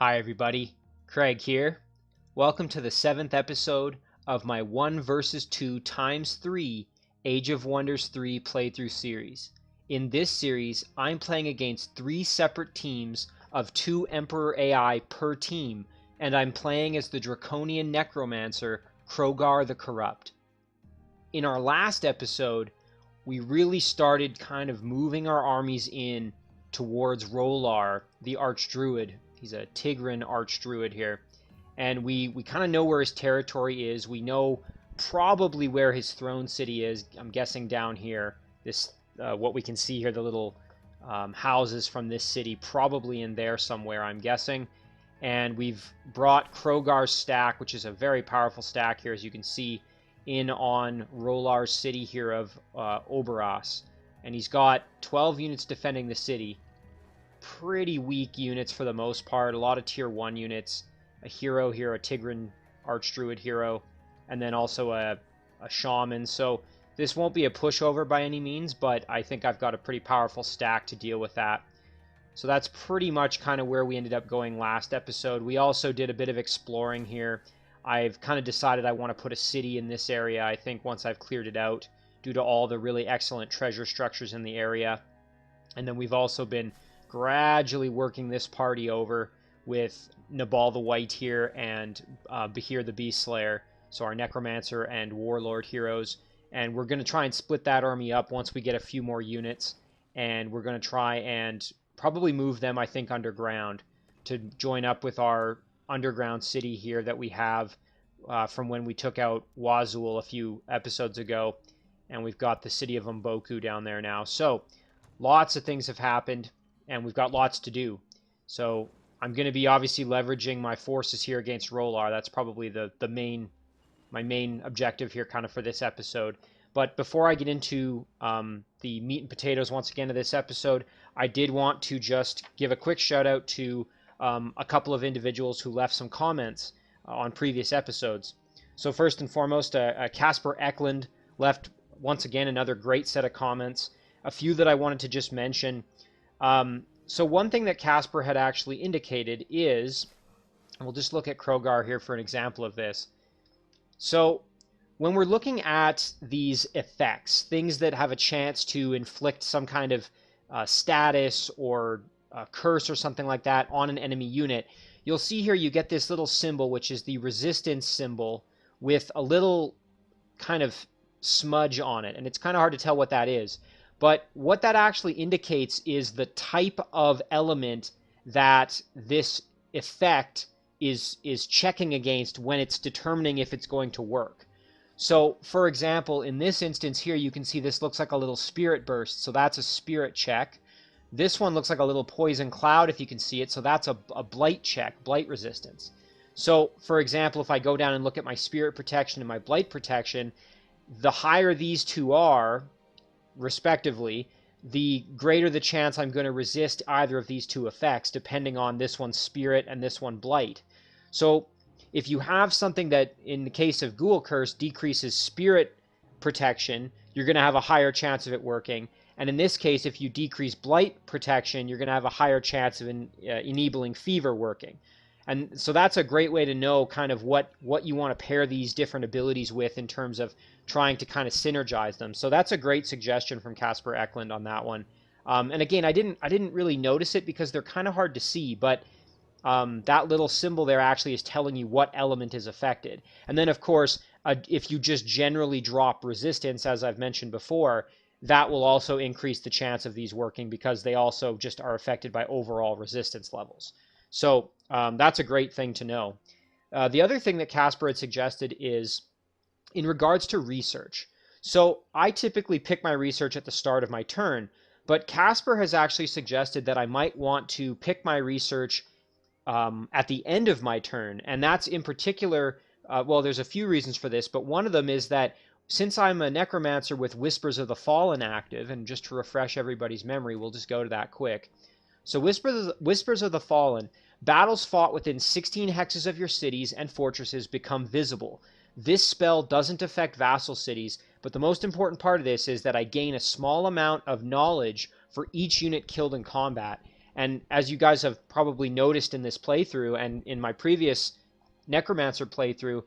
Hi everybody, Craig here. Welcome to the 7th episode of my 1 vs 2 times 3 Age of Wonders 3 playthrough series. In this series, I'm playing against 3 separate teams of 2 Emperor AI per team, and I'm playing as the Draconian Necromancer, Crogar the Corrupt. In our last episode, we really started kind of moving our armies in towards Rowlar, the Archdruid. He's a Tigran Archdruid here. And we kind of know where his territory is. We know probably where his throne city is. I'm guessing down here. This, what we can see here, the little houses from this city, probably in there somewhere, I'm guessing. And we've brought Crogar's stack, which is a very powerful stack here, as you can see, in on Rowlar's city here of Oberos. And he's got 12 units defending the city. Pretty weak units for the most part. A lot of tier 1 units. A hero here, a Tigran Archdruid hero, and then also a shaman. So this won't be a pushover by any means, but I think I've got a pretty powerful stack to deal with that. So that's pretty much kind of where we ended up going last episode. We also did a bit of exploring here. I've kind of decided I want to put a city in this area, I think, once I've cleared it out, due to all the really excellent treasure structures in the area. And then we've also been gradually working this party over with Nabal the White here and Bahir the Beast Slayer, so our Necromancer and Warlord heroes. And we're going to try and split that army up once we get a few more units, and we're going to try and probably move them, I think, underground to join up with our underground city here that we have from when we took out Wazul a few episodes ago, and we've got the city of Umboku down there now. So lots of things have happened, and we've got lots to do. So I'm going to be obviously leveraging my forces here against Rowlar. That's probably my main objective here kind of for this episode. But before I get into the meat and potatoes once again of this episode, I did want to just give a quick shout out to a couple of individuals who left some comments on previous episodes. So first and foremost, Casper Eklund left once again another great set of comments. A few that I wanted to just mention. So one thing that Casper had actually indicated is, and we'll just look at Crogar here for an example of this. So when we're looking at these effects, things that have a chance to inflict some kind of status or curse or something like that on an enemy unit, you'll see here you get this little symbol, which is the resistance symbol with a little kind of smudge on it. And it's kind of hard to tell what that is. But what that actually indicates is the type of element that this effect is checking against when it's determining if it's going to work. So, for example, in this instance here, you can see this looks like a little spirit burst, so that's a spirit check. This one looks like a little poison cloud, if you can see it, so that's a blight check, blight resistance. So, for example, if I go down and look at my spirit protection and my blight protection, the higher these two are, respectively, the greater the chance I'm going to resist either of these two effects, depending on this one's spirit and this one blight. So if you have something that, in the case of Ghoul Curse, decreases spirit protection, you're going to have a higher chance of it working. And in this case, if you decrease blight protection, you're going to have a higher chance of enabling fever working. And so that's a great way to know kind of what you want to pair these different abilities with in terms of trying to kind of synergize them. So that's a great suggestion from Casper Eklund on that one. And again, I didn't really notice it because they're kind of hard to see, but that little symbol there actually is telling you what element is affected. And then, of course, if you just generally drop resistance, as I've mentioned before, that will also increase the chance of these working because they also just are affected by overall resistance levels. So that's a great thing to know. The other thing that Casper had suggested is in regards to research. So I typically pick my research at the start of my turn, but Casper has actually suggested that I might want to pick my research at the end of my turn. And that's in particular, well, there's a few reasons for this, but one of them is that since I'm a Necromancer with Whispers of the Fallen active, and just to refresh everybody's memory, we'll just go to that quick. So Whispers of the Fallen, battles fought within 16 hexes of your cities and fortresses become visible. This spell doesn't affect vassal cities, but the most important part of this is that I gain a small amount of knowledge for each unit killed in combat, And as you guys have probably noticed in this playthrough and in my previous Necromancer playthrough,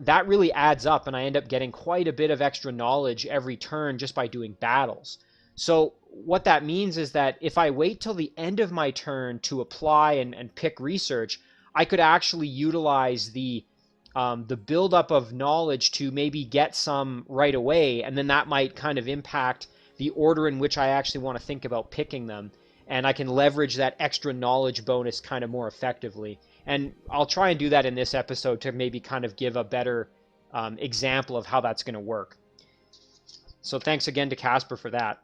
that really adds up, and I end up getting quite a bit of extra knowledge every turn just by doing battles. So what that means is that if I wait till the end of my turn to apply and pick research, I could actually utilize the buildup of knowledge to maybe get some right away, and then that might kind of impact the order in which I actually want to think about picking them, and I can leverage that extra knowledge bonus kind of more effectively. And I'll try and do that in this episode to maybe kind of give a better example of how that's going to work. So thanks again to Casper for that.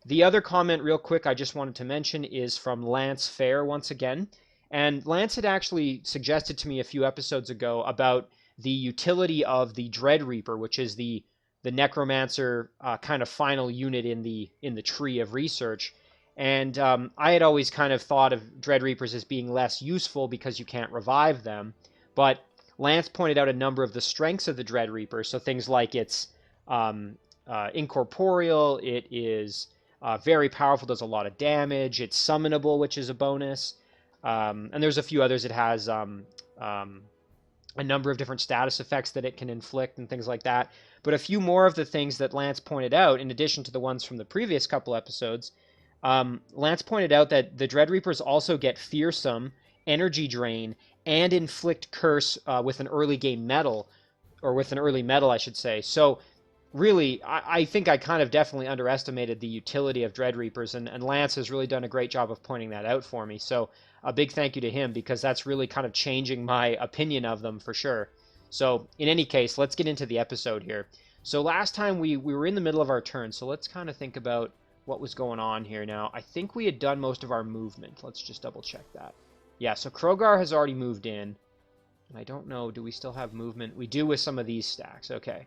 The other comment real quick I just wanted to mention is from Lance Fair once again. And Lance had actually suggested to me a few episodes ago about the utility of the Dread Reaper, which is the Necromancer kind of final unit in the tree of research. And I had always kind of thought of Dread Reapers as being less useful because you can't revive them. But Lance pointed out a number of the strengths of the Dread Reaper. So things like it's incorporeal, it is very powerful, does a lot of damage, it's summonable, which is a bonus. And there's a few others. It has a number of different status effects that it can inflict and things like that. But a few more of the things that Lance pointed out, in addition to the ones from the previous couple episodes, Lance pointed out that the Dread Reapers also get Fearsome, Energy Drain, and Inflict Curse with an early game medal, or with an early medal, I should say. So really, I think I kind of definitely underestimated the utility of Dread Reapers, and Lance has really done a great job of pointing that out for me. So a big thank you to him, because that's really kind of changing my opinion of them for sure. So in any case, let's get into the episode here. So last time we were in the middle of our turn, so let's kind of think about what was going on here now. I think we had done most of our movement. Let's just double check that. Yeah, so Crogar has already moved in. And I don't know, do we still have movement? We do with some of these stacks, okay.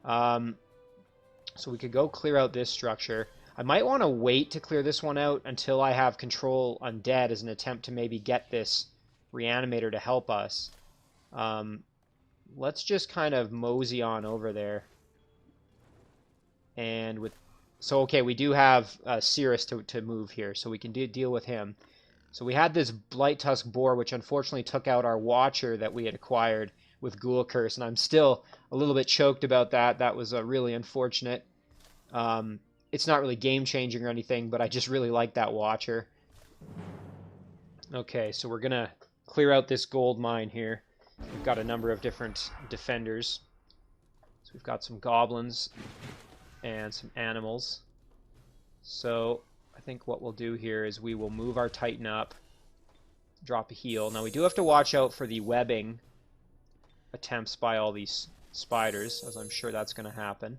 So we could go clear out this structure. I might want to wait to clear this one out until I have control Undead as an attempt to maybe get this Reanimator to help us. Let's just kind of mosey on over there. And with... So, okay, we do have Serous to move here, so we can deal with him. So we had this Blight Tusk Boar, which unfortunately took out our Watcher that we had acquired with Ghoul Curse, and I'm still a little bit choked about that. That was really unfortunate. It's not really game-changing or anything, but I just really like that Watcher. Okay, so we're going to clear out this gold mine here. We've got a number of different defenders. So we've got some goblins and some animals. So I think what we'll do here is we will move our Titan up, drop a heal. Now we do have to watch out for the webbing attempts by all these spiders, as I'm sure that's going to happen.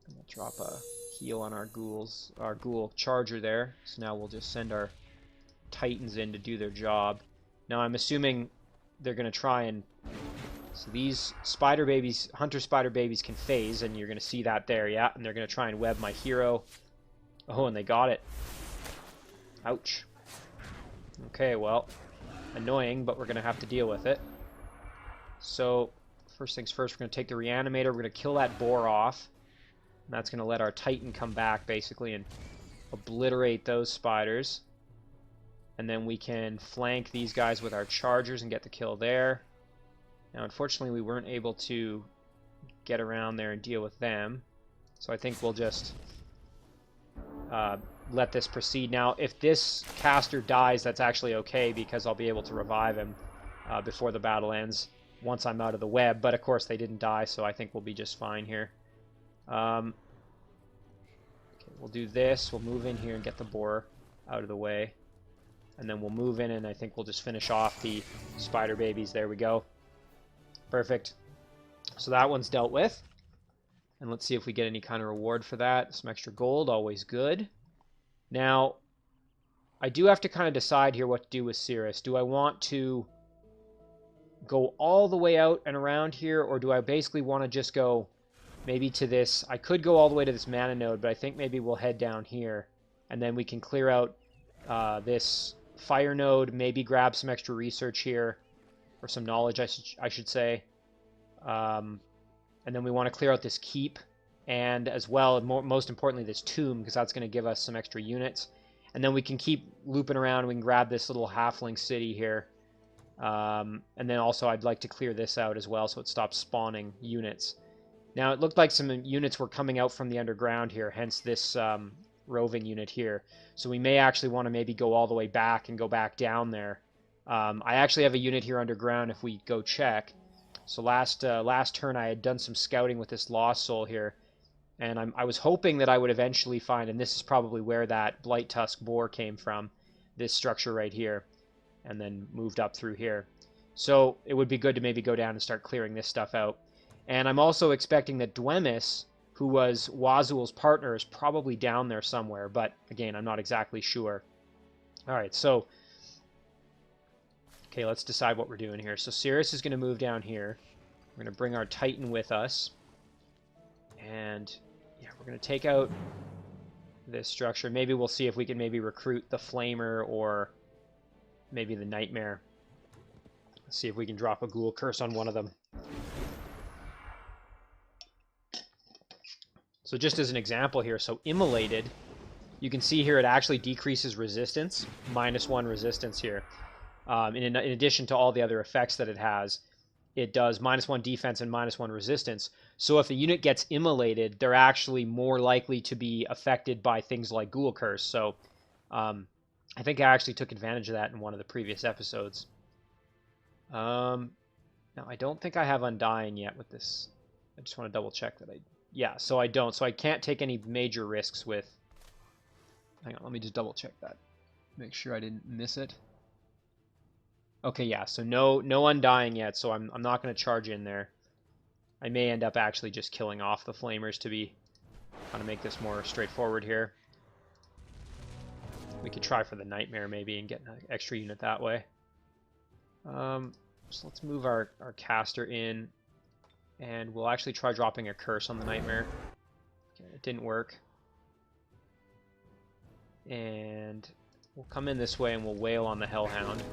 And we'll drop a heal on our ghoul charger there. So now we'll just send our Titans in to do their job. Now I'm assuming they're going to try and... So these spider babies, hunter spider babies, can phase, and you're going to see that there, yeah. And they're going to try and web my hero. Oh, and they got it. Ouch. Okay, well, annoying, but we're going to have to deal with it. So, first things first, we're going to take the Reanimator. We're going to kill that boar off. And that's going to let our Titan come back, basically, and obliterate those spiders. And then we can flank these guys with our chargers and get the kill there. Now, unfortunately, we weren't able to get around there and deal with them. So I think we'll just let this proceed. Now, if this caster dies, that's actually okay, because I'll be able to revive him before the battle ends once I'm out of the web. But, of course, they didn't die, so I think we'll be just fine here. Okay, we'll do this. We'll move in here and get the boar out of the way. And then we'll move in, and I think we'll just finish off the spider babies. There we go. Perfect. So that one's dealt with. And let's see if we get any kind of reward for that. Some extra gold, always good. Now, I do have to kind of decide here what to do with Serous. Do I want to go all the way out and around here, or do I basically want to just go maybe to this? I could go all the way to this mana node, but I think maybe we'll head down here, and then we can clear out this fire node, maybe grab some extra research here, or some knowledge, I should say. And then we want to clear out this keep, and as well, most importantly, this tomb, because that's going to give us some extra units. And then we can keep looping around. We can grab this little halfling city here. And then also I'd like to clear this out as well so it stops spawning units. Now it looked like some units were coming out from the underground here, hence this roving unit here. So we may actually want to maybe go all the way back and go back down there. I actually have a unit here underground if we go check. So last turn I had done some scouting with this Lost Soul here. And I was hoping that I would eventually find, and this is probably where that Blight Tusk Boar came from, this structure right here, and then moved up through here. So it would be good to maybe go down and start clearing this stuff out. And I'm also expecting that Dwemis, who was Wazul's partner, is probably down there somewhere, but again, I'm not exactly sure. All right, so okay, let's decide what we're doing here. So Serous is going to move down here. We're going to bring our Titan with us. And yeah, we're going to take out this structure. Maybe we'll see if we can maybe recruit the Flamer or maybe the Nightmare. Let's see if we can drop a Ghoul Curse on one of them. So just as an example here, so Immolated, you can see here it actually decreases resistance, -1 resistance here. In addition to all the other effects that it has, it does -1 defense and -1 resistance. So if a unit gets immolated, they're actually more likely to be affected by things like Ghoul Curse. So I think I actually took advantage of that in one of the previous episodes. Now, I don't think I have Undying yet with this. I just want to double check that I... Yeah, so I don't. So I can't take any major risks with... Hang on, let me just double check that. Make sure I didn't miss it. Okay, yeah, so no Undying yet, so I'm not going to charge in there. I may end up actually just killing off the Flamers to be... Trying to make this more straightforward here. We could try for the Nightmare maybe and get an extra unit that way. So let's move our caster in. And we'll actually try dropping a curse on the Nightmare. Okay, it didn't work. And we'll come in this way and we'll wail on the Hellhound.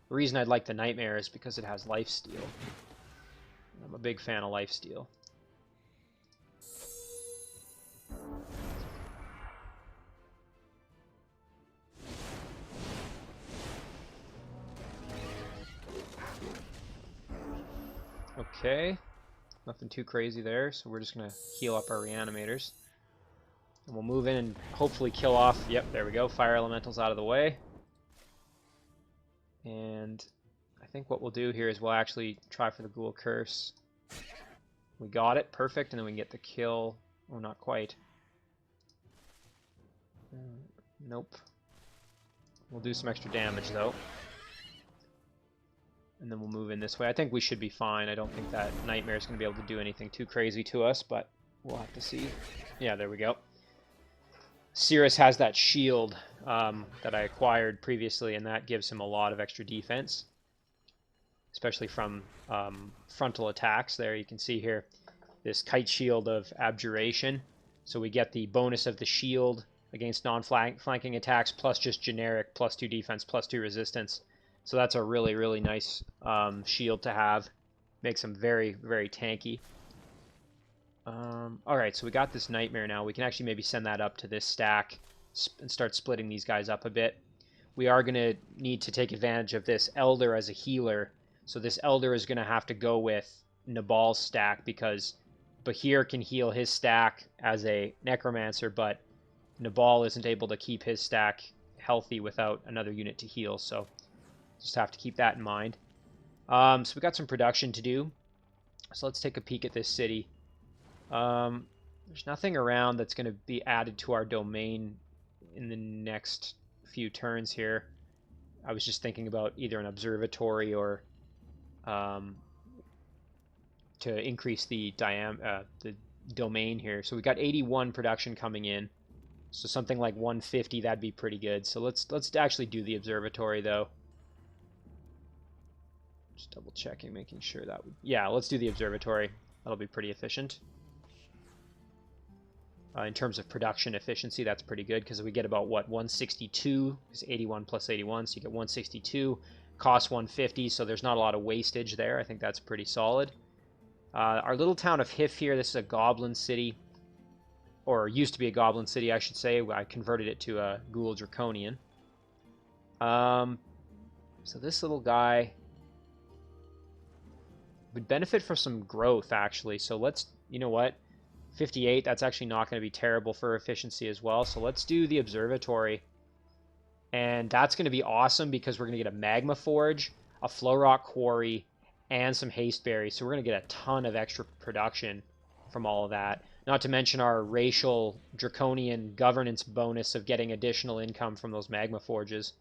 The reason I'd like the Nightmare is because it has lifesteal. I'm a big fan of lifesteal. Okay, nothing too crazy there, so we're just going to heal up our reanimators. And we'll move in and hopefully kill off, yep, there we go, fire elementals out of the way. And I think what we'll do here is we'll actually try for the Ghoul Curse. We got it, perfect, and then we can get the kill. Oh, not quite. Nope. We'll do some extra damage, though. And then we'll move in this way. I think we should be fine. I don't think that Nightmare is going to be able to do anything too crazy to us, but we'll have to see. Yeah, there we go. Serous has that shield that I acquired previously, and that gives him a lot of extra defense, especially from frontal attacks. There you can see here this Kite Shield of Abjuration. So we get the bonus of the shield against non-flanking attacks, plus just generic +2 defense, +2 resistance. So that's a really, really nice shield to have. Makes him very, very tanky. Alright, so we got this Nightmare now. We can actually maybe send that up to this stack and start splitting these guys up a bit. We are going to need to take advantage of this Elder as a healer. So this Elder is going to have to go with Nabal's stack because Bahir can heal his stack as a Necromancer, but Nabal isn't able to keep his stack healthy without another unit to heal, so just have to keep that in mind. So we got some production to do. So let's take a peek at this city. There's nothing around that's going to be added to our domain in the next few turns here. I was just thinking about either an observatory or to increase the domain here. So we got 81 production coming in. So something like 150, that'd be pretty good. So let's actually do the observatory though. Just double checking, making sure that would... Yeah, let's do the observatory. That'll be pretty efficient. In terms of production efficiency, that's pretty good because we get about, what, 162 is 81 plus 81, so you get 162, cost 150, so there's not a lot of wastage there. I think that's pretty solid. Our little town of Hif here, this is a goblin city. or used to be a goblin city, I should say. I converted it to a ghoul draconian. So this little guy would benefit from some growth, actually. So let's, you know what? 58, that's actually not going to be terrible for efficiency as well. So let's do the observatory. And that's going to be awesome because we're going to get a magma forge, a flow rock quarry, and some haste berries. So we're going to get a ton of extra production from all of that. Not to mention our racial draconian governance bonus of getting additional income from those magma forges.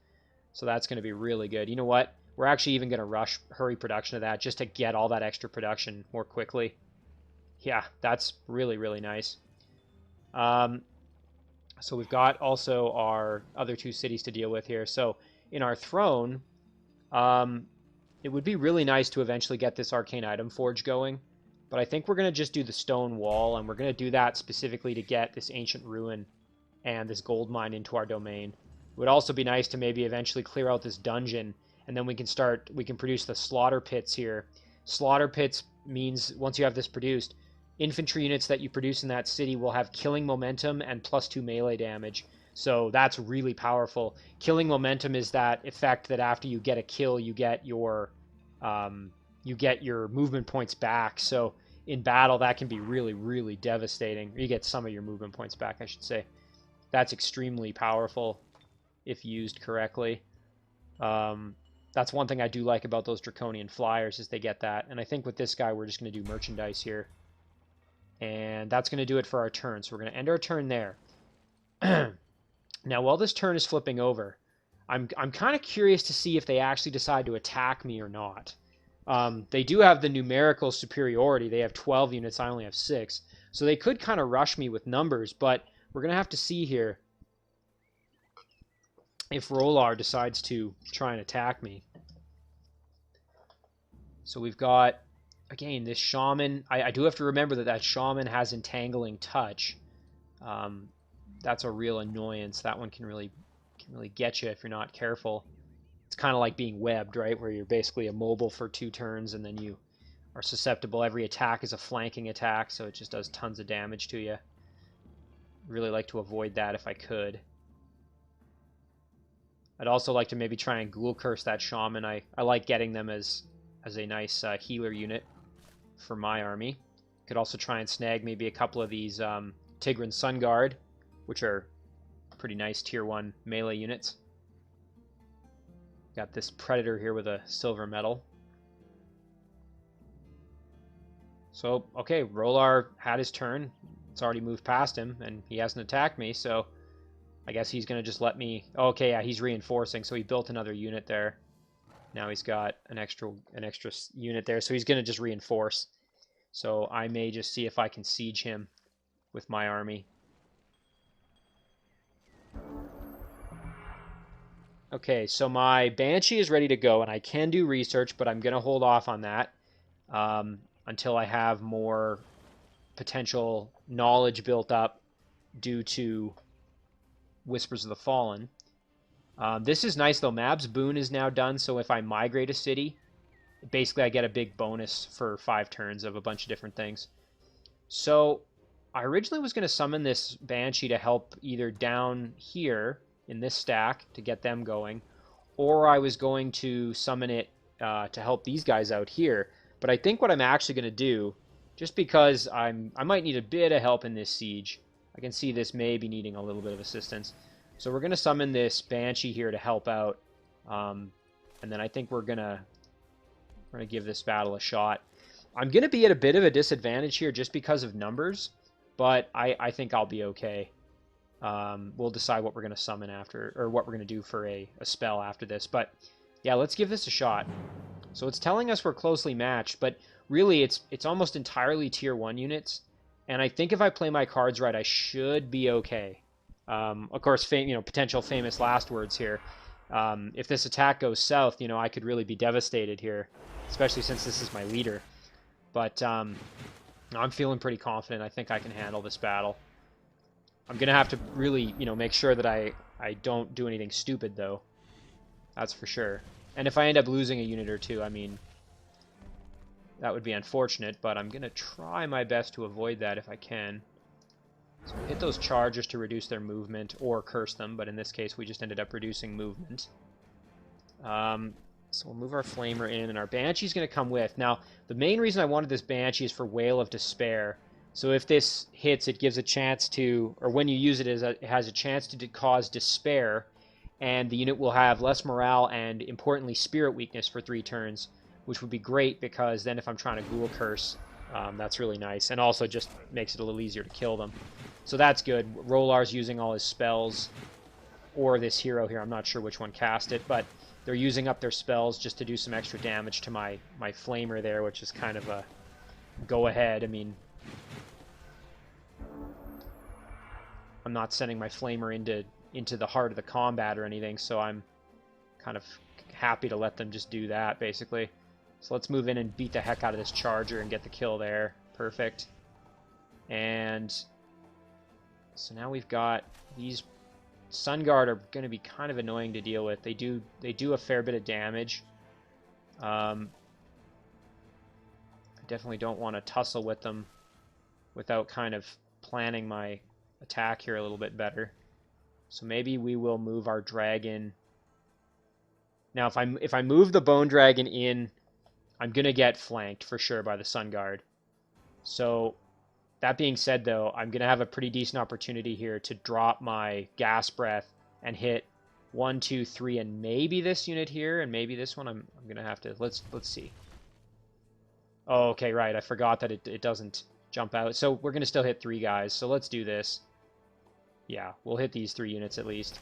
So that's going to be really good. You know what? We're actually even going to hurry production of that just to get all that extra production more quickly. Yeah, that's really, really nice. So we've got also our other two cities to deal with here. So in our throne, it would be really nice to eventually get this arcane item forge going. But I think we're going to just do the stone wall, and we're going to do that specifically to get this ancient ruin and this gold mine into our domain. It would also be nice to maybe eventually clear out this dungeon, and then we can produce the slaughter pits here. Slaughter pits means once you have this produced, infantry units that you produce in that city will have killing momentum and +2 melee damage. So that's really powerful. Killing momentum is that effect that after you get a kill, you get your movement points back. So in battle, that can be really, really devastating. You get some of your movement points back, I should say. That's extremely powerful if used correctly. That's one thing I do like about those Draconian flyers is they get that. And I think with this guy, we're just going to do merchandise here. And that's going to do it for our turn. So we're going to end our turn there. Now, while this turn is flipping over, I'm kind of curious to see if they actually decide to attack me or not. They do have the numerical superiority. They have 12 units. I only have 6. So they could kind of rush me with numbers, but we're going to have to see here if Rowlar decides to try and attack me. So we've got, again, this shaman. I do have to remember that shaman has entangling touch. That's a real annoyance. That one can really get you if you're not careful. It's kind of like being webbed, right? Where you're basically immobile for 2 turns and then you are susceptible. Every attack is a flanking attack, so it just does tons of damage to you. Really like to avoid that if I could. I'd also like to maybe try and ghoul curse that shaman. I like getting them as a nice healer unit for my army. Could also try and snag maybe a couple of these Tigran Sun Guard, which are pretty nice tier 1 melee units. Got this Predator here with a silver medal. So, okay, Rowlar had his turn. It's already moved past him, and he hasn't attacked me, so I guess he's going to just let me... Okay, yeah, he's reinforcing, so he built another unit there. Now he's got an extra unit there, so he's going to just reinforce. So I may just see if I can siege him with my army. Okay, so my Banshee is ready to go, and I can do research, but I'm going to hold off on that until I have more potential knowledge built up due to Whispers of the Fallen. This is nice, though. Mab's Boon is now done, so if I migrate a city, basically I get a big bonus for 5 turns of a bunch of different things. So I originally was going to summon this Banshee to help either down here in this stack to get them going, or I was going to summon it to help these guys out here. But I think what I'm actually going to do, just because I might need a bit of help in this siege, I can see this may be needing a little bit of assistance. So we're going to summon this Banshee here to help out, and then I think we're going to give this battle a shot. I'm going to be at a bit of a disadvantage here just because of numbers, but I think I'll be okay. We'll decide what we're going to summon after, or what we're going to do for a spell after this. But yeah, let's give this a shot. So it's telling us we're closely matched, but really it's almost entirely tier 1 units. And I think if I play my cards right, I should be okay. Of course, potential famous last words here. If this attack goes south, I could really be devastated here, especially since this is my leader. But I'm feeling pretty confident. I think I can handle this battle. I'm going to have to really, make sure that I don't do anything stupid, though. That's for sure. And if I end up losing a unit or two, I mean, that would be unfortunate, but I'm going to try my best to avoid that if I can. So we'll hit those chargers to reduce their movement, or curse them, but in this case we just ended up reducing movement. So we'll move our Flamer in, and our Banshee's going to come with. Now, the main reason I wanted this Banshee is for Wail of Despair. So if this hits, it gives a chance to, or when you use it, it has a chance to cause despair, and the unit will have less morale and, importantly, spirit weakness for 3 turns, which would be great because then if I'm trying to Ghoul Curse, that's really nice, and also just makes it a little easier to kill them. So that's good. Rowlar's using all his spells, or this hero here. I'm not sure which one cast it, but they're using up their spells just to do some extra damage to my Flamer there, which is kind of a go-ahead. I mean, I'm not sending my Flamer into the heart of the combat or anything, so I'm kind of happy to let them just do that, basically. So let's move in and beat the heck out of this Charger and get the kill there. Perfect. And so now we've got these Sun Guard are going to be kind of annoying to deal with. They do a fair bit of damage. I definitely don't want to tussle with them without kind of planning my attack here a little bit better. So maybe we will move our dragon. Now, if I move the Bone Dragon in, I'm going to get flanked for sure by the Sun Guard. So that being said, though, I'm going to have a pretty decent opportunity here to drop my Gas Breath and hit 1, 2, 3, and maybe this unit here, and maybe this one. I'm going to have to... Let's see. Oh, okay, right. I forgot that it doesn't jump out. So we're going to still hit 3 guys. So let's do this. Yeah, we'll hit these 3 units at least.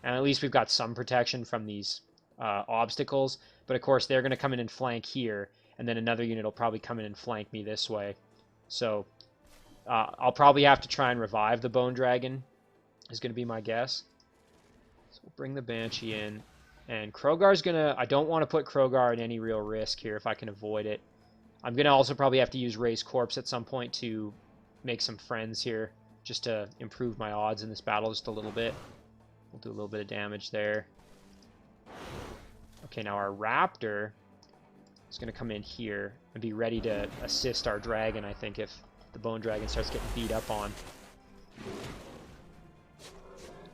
And at least we've got some protection from these obstacles. But, of course, they're going to come in and flank here, and then another unit will probably come in and flank me this way. So I'll probably have to try and revive the Bone Dragon, is going to be my guess. So we'll bring the Banshee in. And Crogar's going to... I don't want to put Crogar in any real risk here if I can avoid it. I'm going to also probably have to use Ray's Corpse at some point to make some friends here, just to improve my odds in this battle just a little bit. We'll do a little bit of damage there. Okay, now our Raptor is going to come in here and be ready to assist our Dragon, I think, if the Bone Dragon starts getting beat up on.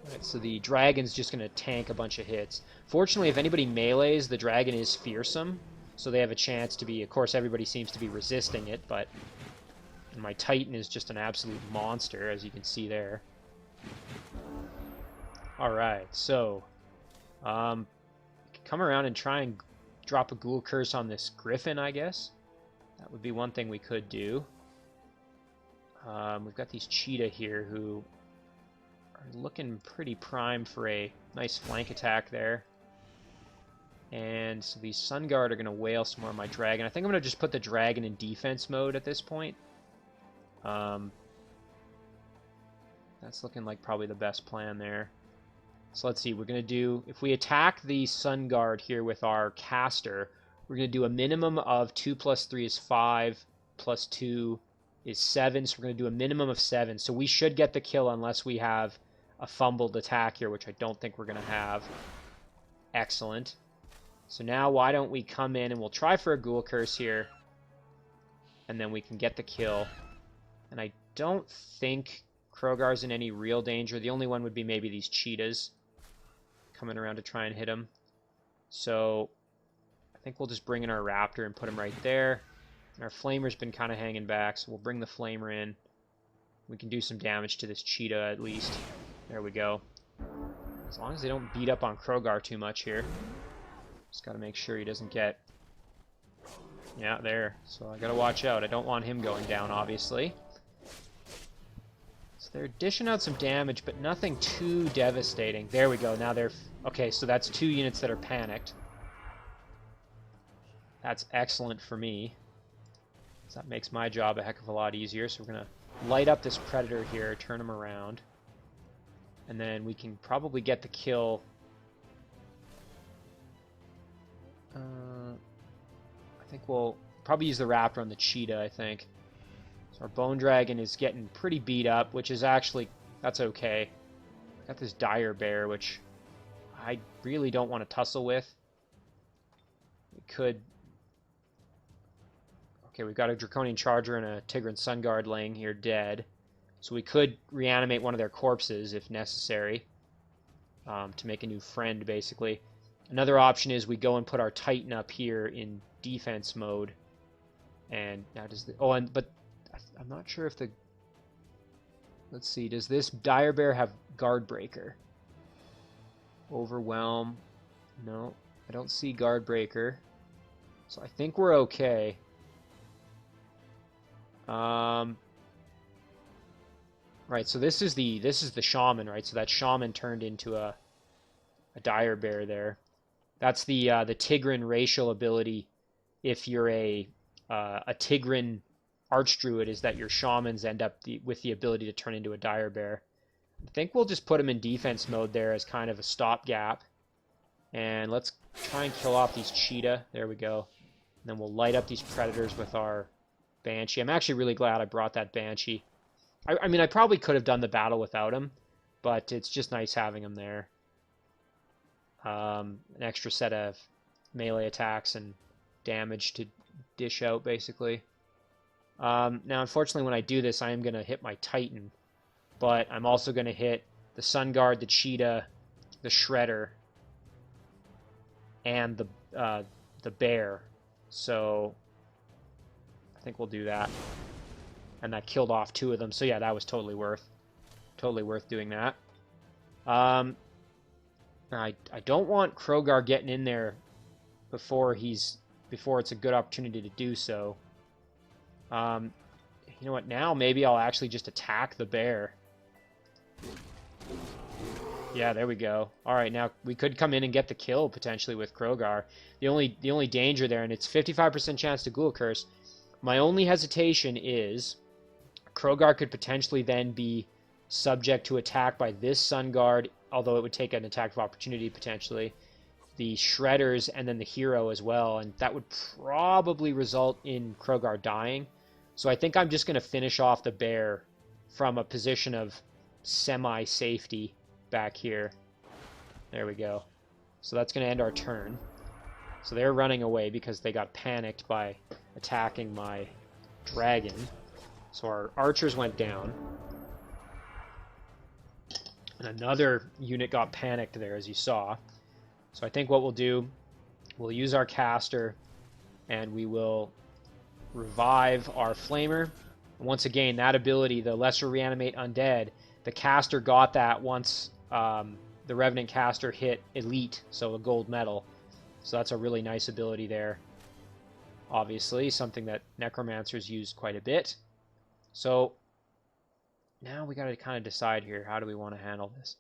Alright, so the Dragon's just going to tank a bunch of hits. Fortunately, if anybody melees, the Dragon is fearsome, so they have a chance to be... Of course, everybody seems to be resisting it, but... And my Titan is just an absolute monster, as you can see there. Alright, so... come around and try and drop a Ghoul Curse on this Griffin, I guess. That would be one thing we could do. We've got these Cheetah here who are looking pretty prime for a nice flank attack there. And so these Sun Guard are going to wail some more on my Dragon. I think I'm going to just put the Dragon in defense mode at this point. That's looking like probably the best plan there. So let's see, we're going to do... If we attack the Sun Guard here with our caster, we're going to do a minimum of 2 plus 3 is 5, plus 2 is 7, so we're going to do a minimum of 7. So we should get the kill unless we have a fumbled attack here, which I don't think we're going to have. Excellent. So now why don't we come in and we'll try for a Ghoul Curse here, and then we can get the kill. And I don't think Crogar's in any real danger. The only one would be maybe these Cheetahs coming around to try and hit him. So I think we'll just bring in our Raptor and put him right there. And our Flamer's been kind of hanging back, so we'll bring the Flamer in. We can do some damage to this Cheetah at least. There we go. As long as they don't beat up on Crogar too much here. Just got to make sure he doesn't get... Yeah, there. So I got to watch out. I don't want him going down, obviously. So they're dishing out some damage, but nothing too devastating. There we go. Now they're... Okay, so that's 2 units that are panicked. That's excellent for me. So that makes my job a heck of a lot easier. So we're going to light up this Predator here, turn him around. And then we can probably get the kill... I think we'll probably use the Raptor on the Cheetah, I think. So our Bone Dragon is getting pretty beat up, which is actually... That's okay. I got this Dire Bear, which I really don't want to tussle with. We could... Okay, we've got a Draconian Charger and a Tigran Sun Guard laying here dead. So we could reanimate one of their corpses if necessary, to make a new friend, basically. Another option is we go and put our Titan up here in defense mode. And now does the... Oh, but I'm not sure if the... Let's see, does this Dire Bear have Guard Breaker? Overwhelm. No, I don't see Guard Breaker. So I think we're okay. Right, so this is the Shaman, right? So that Shaman turned into a Dire Bear there. That's the Tigran racial ability. If you're a Tigran Archdruid, is that your Shamans end up with the ability to turn into a Dire Bear. I think we'll just put him in defense mode there as kind of a stopgap. And let's try and kill off these cheetah. There we go. And then we'll light up these predators with our Banshee. I'm actually really glad I brought that Banshee. I mean, I probably could have done the battle without him, but it's just nice having him there. An extra set of melee attacks and damage to dish out, basically. Now, unfortunately, when I do this, I am going to hit my Titan, but I'm also going to hit the Sun Guard, the Cheetah, the Shredder, and the Bear. So I think we'll do that. And that killed off 2 of them. So yeah, that was totally worth doing that. I don't want Crogar getting in there before it's a good opportunity to do so. You know what? Now maybe I'll actually just attack the bear. Yeah, there we go. All right, now we could come in and get the kill potentially with Crogar. The only danger there, and it's 55% chance to Ghoul Curse. My only hesitation is Crogar could potentially then be subject to attack by this Sun Guard, although it would take an attack of opportunity potentially, the Shredders, and then the hero as well, and that would probably result in Crogar dying. So I think I'm just going to finish off the bear from a position of semi-safety back here. There we go. So that's going to end our turn. So they're running away because they got panicked by attacking my dragon. So our archers went down. And another unit got panicked there, as you saw. So I think what we'll do, we'll use our caster, and we will revive our flamer. Once again, that ability, the Lesser Reanimate Undead, the caster got that once the Revenant caster hit Elite, so a gold medal. So that's a really nice ability there. Obviously, something that Necromancers use quite a bit. So now we got to kind of decide here, how do we want to handle this?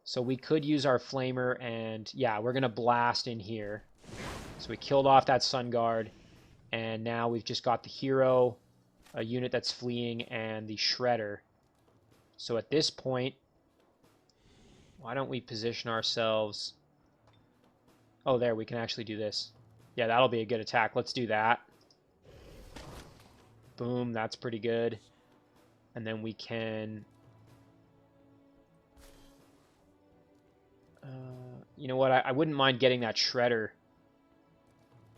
So we could use our flamer, and yeah, we're going to blast in here. So we killed off that Sun Guard, and now we've just got the hero, a unit that's fleeing, and the Shredder. So at this point, why don't we position ourselves... Oh, there, we can actually do this. Yeah, that'll be a good attack. Let's do that. Boom, that's pretty good. And then we can... you know what? I wouldn't mind getting that Shredder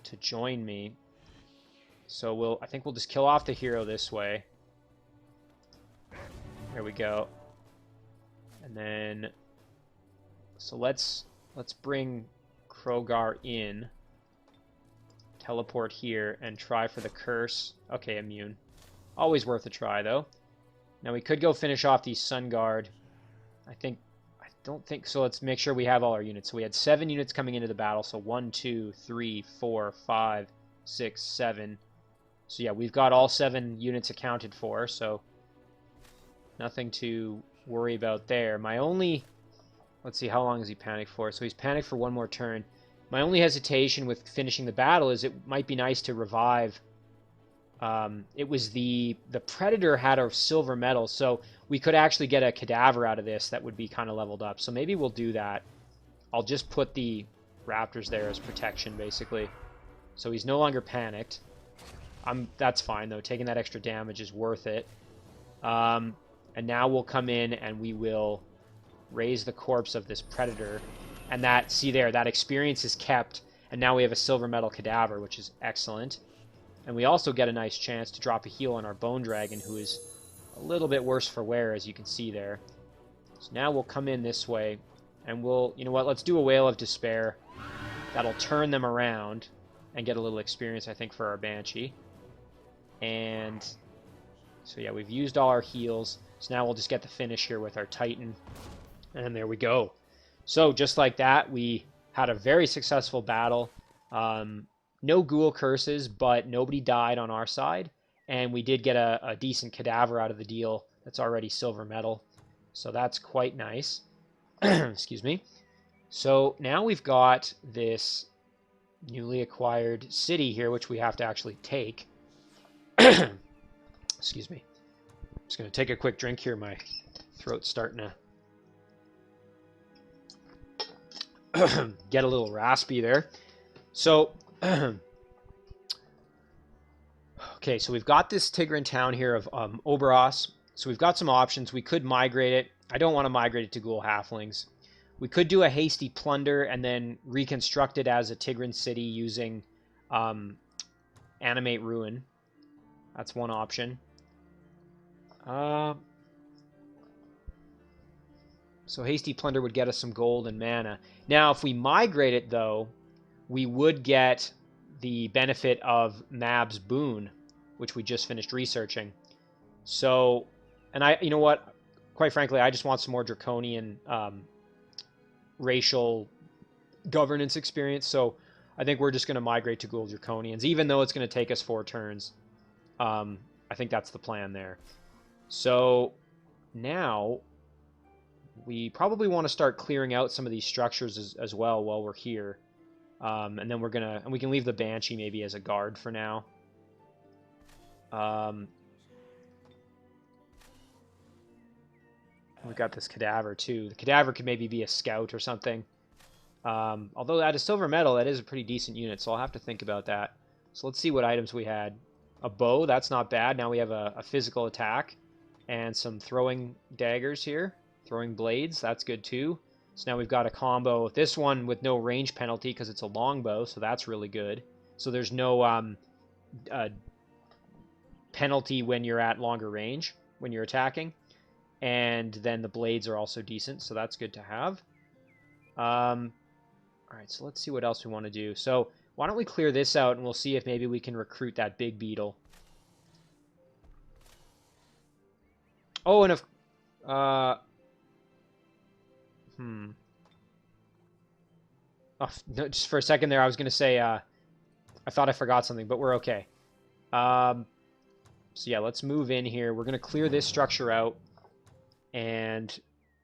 to join me. So I think we'll just kill off the hero this way. There we go. And then... So let's bring Crogar in. Teleport here and try for the curse. Okay, immune. Always worth a try, though. Now we could go finish off the Sun Guard. I don't think so. Let's make sure we have all our units. So we had 7 units coming into the battle. So 1, 2, 3, 4, 5, 6, 7. So yeah, we've got all 7 units accounted for. So nothing to worry about there. My only... Let's see, how long is he panicked for? So he's panicked for 1 more turn. My only hesitation with finishing the battle is it might be nice to revive. It was the Predator had a silver medal, so we could actually get a cadaver out of this that would be kind of leveled up. So maybe we'll do that. I'll just put the Raptors there as protection, basically. So he's no longer panicked. That's fine, though. Taking that extra damage is worth it. And now we'll come in and we will raise the corpse of this Predator. And that, see there, that experience is kept. And now we have a silver medal cadaver, which is excellent. And we also get a nice chance to drop a heal on our Bone Dragon, who is a little bit worse for wear, as you can see there. So now we'll come in this way, and we'll, you know what, let's do a Whale of Despair. That'll turn them around and get a little experience, I think, for our Banshee. And so yeah, we've used all our heals. So now we'll just get the finish here with our Titan. And there we go. So just like that, we had a very successful battle. No ghoul curses, but nobody died on our side. And we did get a decent cadaver out of the deal that's already silver metal. So that's quite nice. Excuse me. So now we've got this newly acquired city here, which we have to actually take. Excuse me. I'm just going to take a quick drink here. My throat's starting to get a little raspy there. So, okay, so we've got this Tigran town here of Oberos. So we've got some options. We could migrate it. I don't want to migrate it to Ghoul Halflings. We could do a hasty plunder and then reconstruct it as a Tigran city using Animate Ruin. That's one option. So hasty plunder would get us some gold and mana. Now, if we migrate it, though, we would get the benefit of Mab's boon, which we just finished researching. So, and you know what? Quite frankly, I just want some more Draconian racial governance experience. So I think we're just going to migrate to Ghoul Draconians, even though it's going to take us 4 turns. I think that's the plan there. So now we probably want to start clearing out some of these structures as well while we're here. And then we can leave the Banshee maybe as a guard for now. We've got this cadaver too. The cadaver could maybe be a scout or something. Although at a silver medal, that is a pretty decent unit, so I'll have to think about that. So let's see what items we had. A bow, that's not bad. Now we have a physical attack and some throwing daggers here. Throwing blades, that's good too. So now we've got a combo. This one with no range penalty because it's a longbow, so that's really good. So there's no penalty when you're at longer range, when you're attacking. And then the blades are also decent, so that's good to have. All right, so let's see what else we want to do. So why don't we clear this out, and we'll see if maybe we can recruit that big beetle. Oh, and if... Oh, no, just for a second there, I was going to say... I thought I forgot something, but we're okay. So yeah, let's move in here. We're going to clear this structure out. And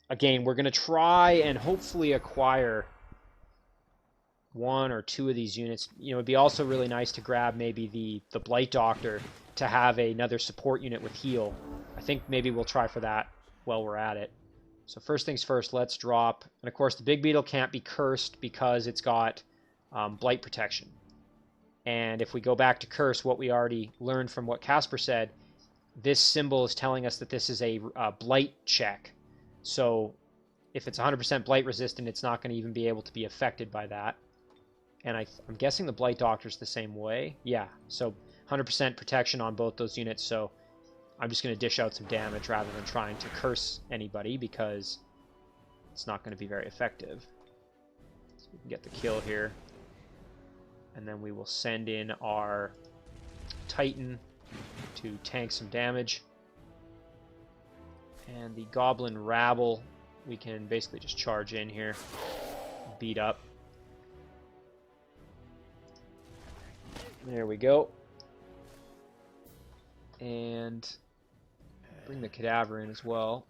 again, we're going to try and hopefully acquire 1 or 2 of these units. You know, it'd be also really nice to grab maybe the Blight Doctor to have another support unit with heal. I think maybe we'll try for that while we're at it. So first things first, let's drop. And of course, the big beetle can't be cursed because it's got blight protection. And if we go back to curse, what we already learned from what Casper said, this symbol is telling us that this is a blight check. So if it's 100% blight resistant, it's not going to even be able to be affected by that. And I'm guessing the Blight Doctor's the same way. Yeah, so 100% protection on both those units. So I'm just going to dish out some damage rather than trying to curse anybody because it's not going to be very effective. So we can get the kill here. And then we will send in our Titan to tank some damage. And the Goblin Rabble, we can basically just charge in here, beat up. There we go. And bring the Cadaver in as well.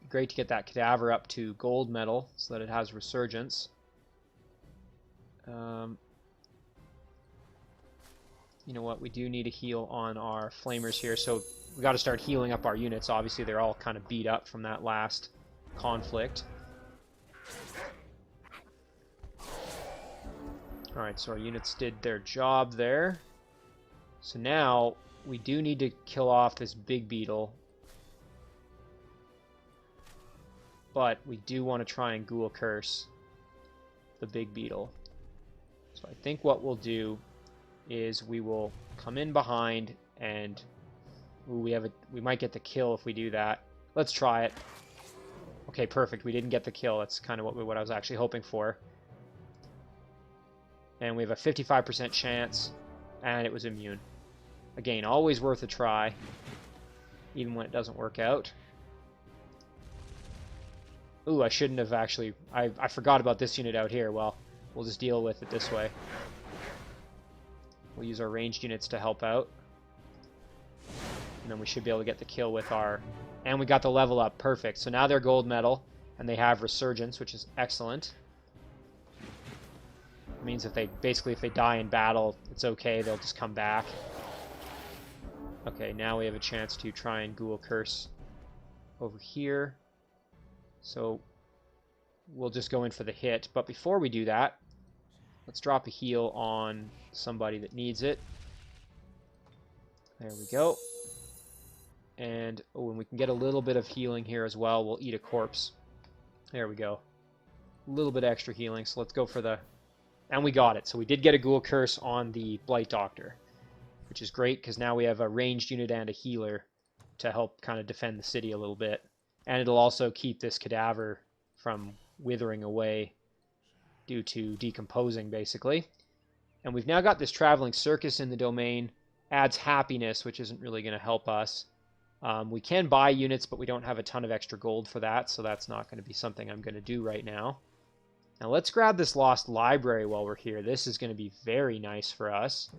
Great to get that Cadaver up to gold medal so that it has resurgence. You know what, we do need a heal on our flamers here, so we got to start healing up our units. Obviously, they're all kind of beat up from that last conflict. Alright, so our units did their job there. So now, we do need to kill off this big beetle. But we do want to try and ghoul curse the big beetle. So I think what we'll do is we will come in behind and Ooh, we might get the kill if we do that. Let's try it. Okay, perfect. We didn't get the kill. That's kind of what I was actually hoping for. And we have a 55% chance, and it was immune. Again, always worth a try, even when it doesn't work out. Ooh, I shouldn't have actually... I forgot about this unit out here. Well, we'll just deal with it this way. We'll use our ranged units to help out. And then we should be able to get the kill with our... And we got the level up. Perfect. So now they're gold medal, and they have resurgence, which is excellent. It means if they die in battle, it's okay. They'll just come back. Okay, now we have a chance to try and Ghoul Curse over here. So we'll just go in for the hit. But before we do that, let's drop a heal on somebody that needs it. There we go. And when we can get a little bit of healing here as well, we'll eat a corpse. There we go. A little bit extra healing, so let's go for the... And we got it. So we did get a Ghoul Curse on the Blight Doctor, which is great because now we have a ranged unit and a healer to help kind of defend the city a little bit. And it'll also keep this cadaver from withering away due to decomposing, basically. And we've now got this traveling circus in the domain. Adds happiness, which isn't really going to help us. We can buy units, but we don't have a ton of extra gold for that, so that's not going to be something I'm going to do right now. Now let's grab this Lost Library while we're here. This is going to be very nice for us.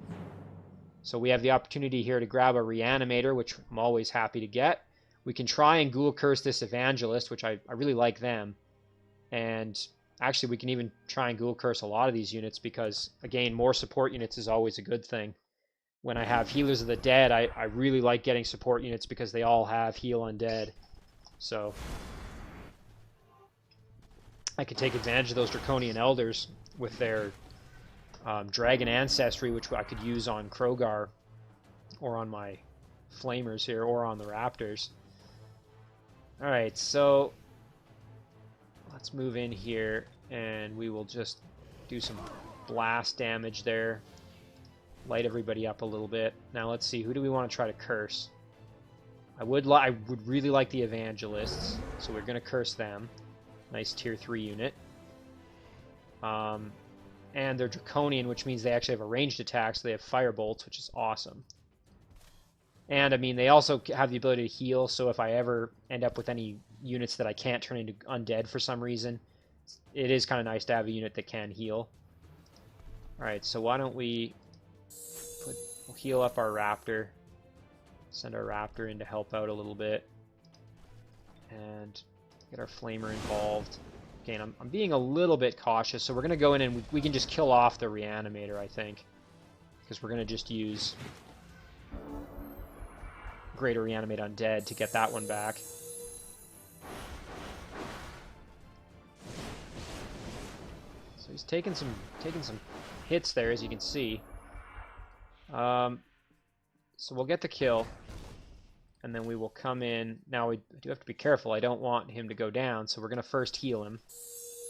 So we have the opportunity here to grab a Reanimator, which I'm always happy to get. We can try and Ghoul Curse this Evangelist, which I really like them. And actually we can even try and Ghoul Curse a lot of these units because, again, more support units is always a good thing. When I have Healers of the Dead, I really like getting support units because they all have Heal Undead. So I could take advantage of those Draconian Elders with their Dragon Ancestry, which I could use on Crogar or on my Flamers here or on the Raptors. Alright, so let's move in here and we will just do some blast damage there. Light everybody up a little bit. Now let's see, who do we want to try to curse? I would really like the Evangelists, so we're going to curse them. Nice tier 3 unit. And they're Draconian, which means they actually have a ranged attack, so they have Firebolts, which is awesome. And, I mean, they also have the ability to heal, so if I ever end up with any units that I can't turn into Undead for some reason, it is kind of nice to have a unit that can heal. Alright, so why don't we'll heal up our Raptor. Send our Raptor in to help out a little bit. And get our Flamer involved. Again, I'm being a little bit cautious, so we're going to go in and we can just kill off the Reanimator, I think. Because we're going to just use Greater Reanimate Undead to get that one back. So he's taking some hits there, as you can see. So we'll get the kill, and then we will come in. Now we do have to be careful. I don't want him to go down, so we're going to first heal him.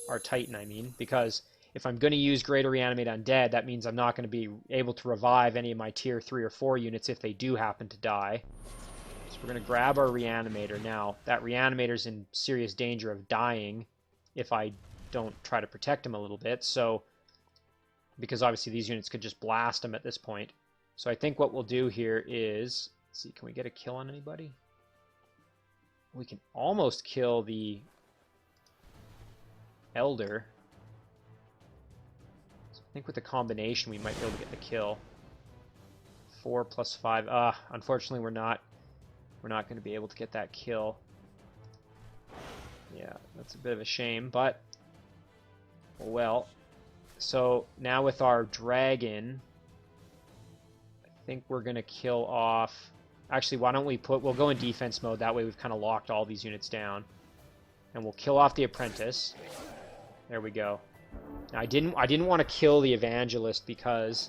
Our Titan, I mean, because if I'm going to use Greater Reanimate Undead, that means I'm not going to be able to revive any of my tier 3 or 4 units if they do happen to die. So we're going to grab our Reanimator. Now, that Reanimator's in serious danger of dying if I don't try to protect him a little bit, so because obviously these units could just blast him at this point. So I think what we'll do here is, let's see, can we get a kill on anybody? We can almost kill the Elder. So I think with the combination we might be able to get the kill. 4 plus 5. Unfortunately we're not going to be able to get that kill. Yeah, that's a bit of a shame, but well. So now with our dragon, I think we're going to kill off... Actually, why don't we'll go in defense mode, that way we've kind of locked all these units down. And we'll kill off the apprentice. There we go. Now, I didn't want to kill the evangelist because...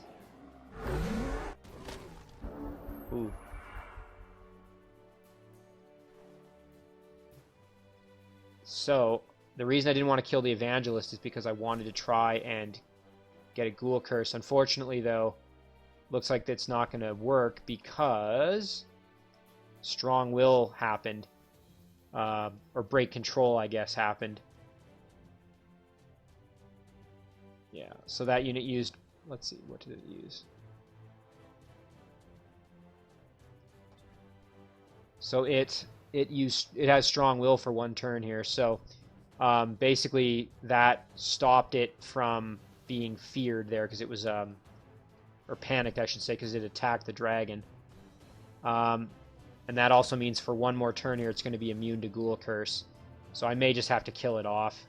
Ooh. So, the reason I didn't want to kill the evangelist is because I wanted to try and get a Ghoul Curse. Unfortunately, though, looks like that's not going to work because Strong Will happened. Or Break Control, I guess, happened. Yeah, so that unit used... Let's see, what did it use? So it has Strong Will for 1 turn here, so basically that stopped it from being feared there, because it was... or panicked, I should say, because it attacked the dragon. And that also means for 1 more turn here, it's going to be immune to Ghoul Curse. So I may just have to kill it off,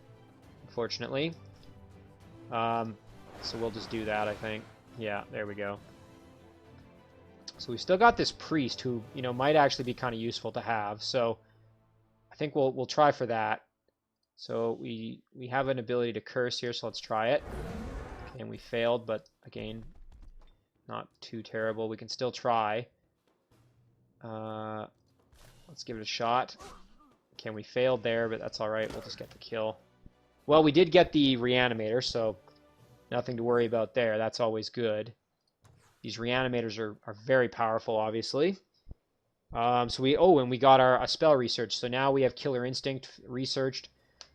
unfortunately. So we'll just do that, I think. Yeah, there we go. So we've still got this priest who, you know, might actually be kind of useful to have. So I think we'll try for that. So we have an ability to curse here, so let's try it. Okay, and we failed, but again, not too terrible. We can still try. Let's give it a shot. Okay, we failed there, but that's all right. We'll just get the kill. Well, we did get the Reanimator, so nothing to worry about there. That's always good. These Reanimators are very powerful, obviously. So we got a spell research. So now we have Killer Instinct researched.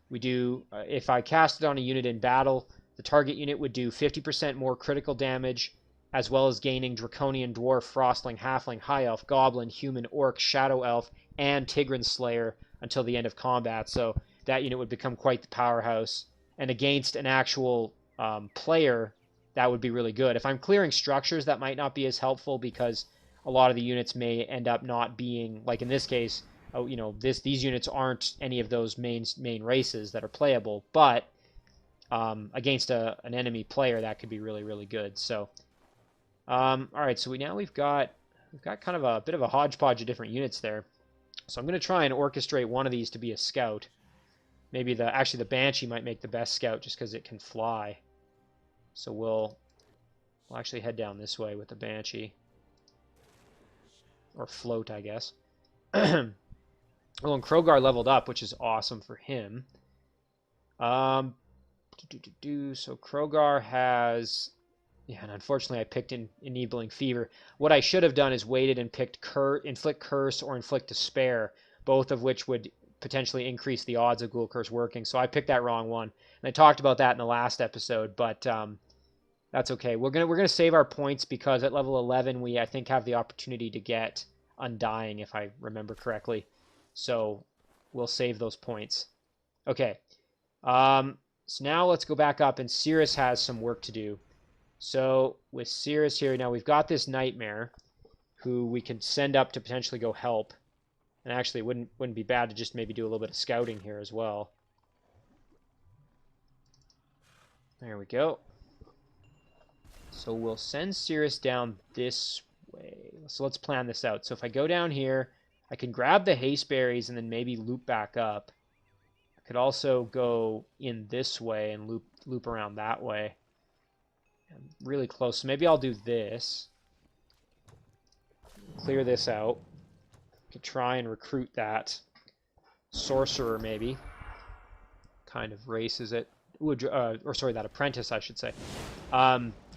We do, if I cast it on a unit in battle, the target unit would do 50% more critical damage, as well as gaining Draconian, Dwarf, Frostling, Halfling, High Elf, Goblin, Human, Orc, Shadow Elf, and Tigran Slayer until the end of combat. So that unit would become quite the powerhouse. And against an actual player, that would be really good. If I'm clearing structures, that might not be as helpful because a lot of the units may end up not being, like in this case, you know, these units aren't any of those main races that are playable, but against an enemy player, that could be really, really good. So, all right, so we've got kind of a bit of a hodgepodge of different units there. So I'm going to try and orchestrate one of these to be a scout. Maybe actually the Banshee might make the best scout just because it can fly. So we'll actually head down this way with the Banshee. Or float, I guess. Oh, and Crogar leveled up, which is awesome for him. So Crogar has... Yeah, and unfortunately I picked Enabling Fever. What I should have done is waited and picked Inflict Curse or Inflict Despair, both of which would potentially increase the odds of Ghoul Curse working. So I picked that wrong one. And I talked about that in the last episode, but that's okay. We're gonna save our points because at level 11 we, I think, have the opportunity to get Undying, if I remember correctly. So we'll save those points. Okay. So now let's go back up, and Serous has some work to do. So with Serous here, now we've got this Nightmare who we can send up to potentially go help. And actually, it wouldn't be bad to just maybe do a little bit of scouting here as well. There we go. So we'll send Serous down this way. So let's plan this out. So if I go down here, I can grab the haste berries and then maybe loop back up. I could also go in this way and loop around that way. I'm really close. So maybe I'll do this. Clear this out. Could try and recruit that sorcerer, maybe. Kind of race is it? Ooh, or sorry, that apprentice, I should say.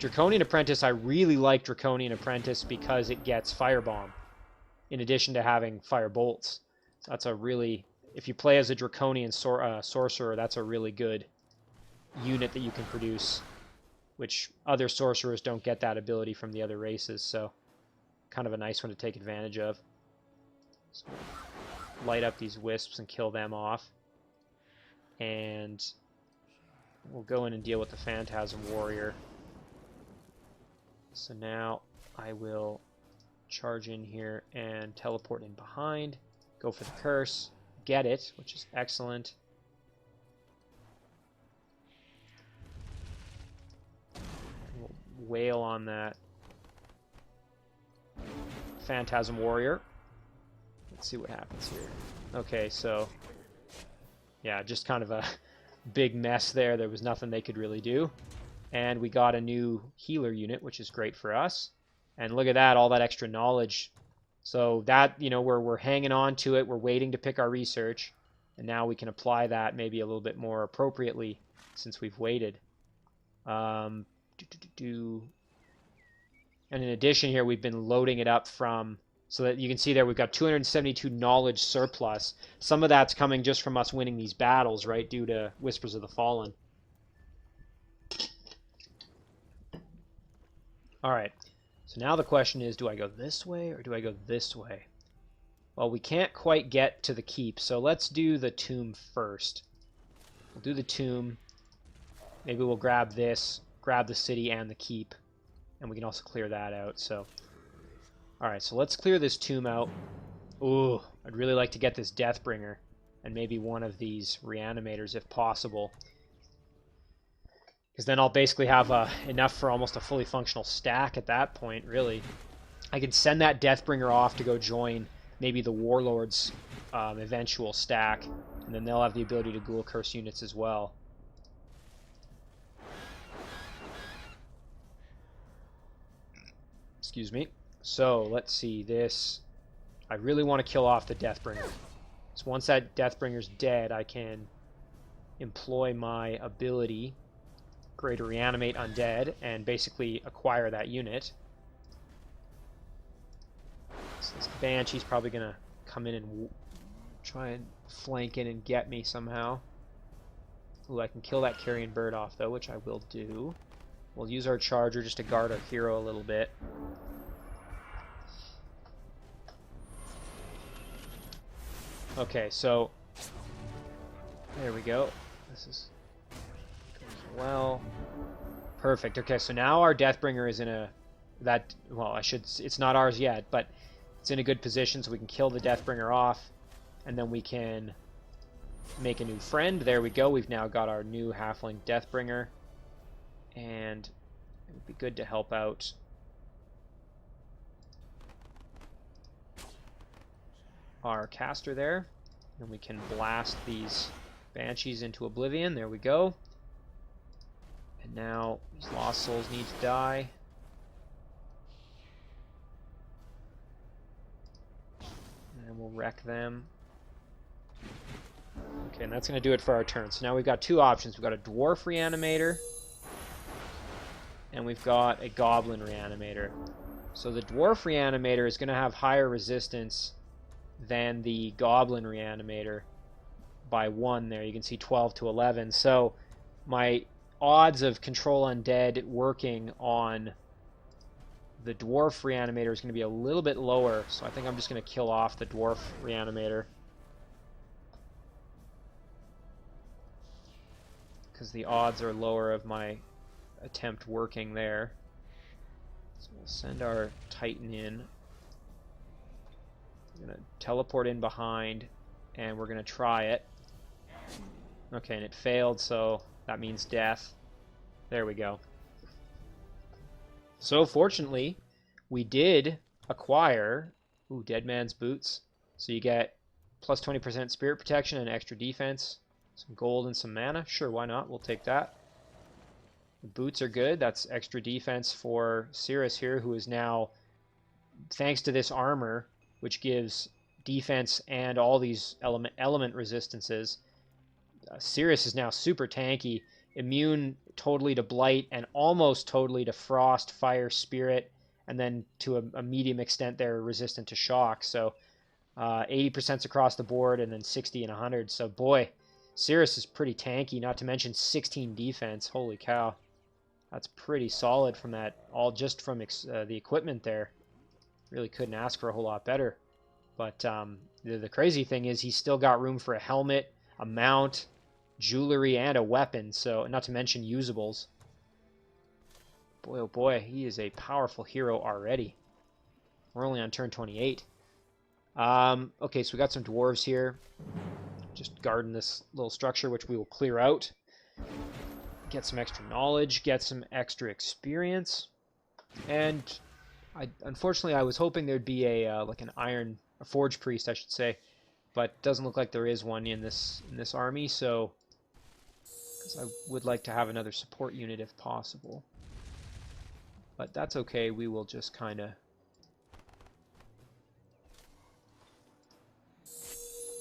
Draconian Apprentice, I really like Draconian Apprentice because it gets Firebomb, in addition to having Firebolts. So that's a really, if you play as a Draconian sorcerer, that's a really good unit that you can produce, which other sorcerers don't get that ability from the other races, so kind of a nice one to take advantage of. So light up these wisps and kill them off. And we'll go in and deal with the Phantasm Warrior. So now I will charge in here and teleport in behind. Go for the curse. Get it, which is excellent. We'll wail on that Phantasm Warrior. Let's see what happens here. Okay, so yeah, just kind of a big mess there. There was nothing they could really do. And we got a new healer unit, which is great for us. And look at that, all that extra knowledge. So that, you know, we're hanging on to it. We're waiting to pick our research. And now we can apply that maybe a little bit more appropriately since we've waited. And in addition here, we've been loading it up from So that you can see there we've got 272 knowledge surplus. Some of that's coming just from us winning these battles, right, due to Whispers of the Fallen. Alright, so now the question is, do I go this way or do I go this way? Well, we can't quite get to the keep, so let's do the tomb first. We'll do the tomb. Maybe we'll grab this, grab the city and the keep, and we can also clear that out, so... Alright, so let's clear this tomb out. Ooh, I'd really like to get this Deathbringer, and maybe one of these Reanimators if possible. Because then I'll basically have enough for almost a fully functional stack at that point, really. I can send that Deathbringer off to go join maybe the Warlord's eventual stack, and then they'll have the ability to Ghoul Curse units as well. Excuse me. So, let's see, this... I really want to kill off the Deathbringer. So once that Deathbringer's dead, I can employ my ability, Greater Reanimate Undead, and basically acquire that unit. So this Banshee's probably going to come in and try and flank in and get me somehow. Ooh, I can kill that Carrion Bird off, though, which I will do. We'll use our Charger just to guard our hero a little bit. Okay, so there we go. This is goes well. Perfect. Okay, so now our Deathbringer is in a it's not ours yet, but it's in a good position, so we can kill the Deathbringer off, and then we can make a new friend. There we go. We've now got our new Halfling Deathbringer, and it would be good to help out our caster there, and we can blast these Banshees into oblivion. There we go. And now these Lost Souls need to die. And we'll wreck them. Okay, and that's going to do it for our turn. So now we've got two options. We've got a Dwarf Reanimator, and we've got a Goblin Reanimator. So the Dwarf Reanimator is going to have higher resistance than the Goblin Reanimator by 1 there. You can see 12 to 11. So my odds of Control Undead working on the Dwarf Reanimator is going to be a little bit lower. So I think I'm just going to kill off the Dwarf Reanimator, because the odds are lower of my attempt working there. So we'll send our Titan in. We're going to teleport in behind, and we're going to try it. Okay, and it failed, so that means death. There we go. So fortunately, we did acquire Dead Man's Boots. So you get plus 20% spirit protection and extra defense. Some gold and some mana. Sure, why not? We'll take that. The boots are good. That's extra defense for Serous here, who is now, thanks to this armor, which gives defense and all these element resistances. Serous is now super tanky, immune totally to Blight and almost totally to Frost, Fire, Spirit, and then to a medium extent they're resistant to Shock. So 80% across the board, and then 60 and 100. So boy, Serous is pretty tanky, not to mention 16 defense. Holy cow. That's pretty solid from that, all just from the equipment there. Really couldn't ask for a whole lot better. But the crazy thing is he's still got room for a helmet, a mount, jewelry, and a weapon. So, not to mention usables. Boy, oh boy, he is a powerful hero already. We're only on turn 28. Okay, so we got some dwarves here. Just guarding this little structure, which we will clear out. Get some extra knowledge, get some extra experience. And unfortunately, I was hoping there'd be a forge priest, I should say, but doesn't look like there is one in this army. So, because I would like to have another support unit if possible, but that's okay. We will just kind of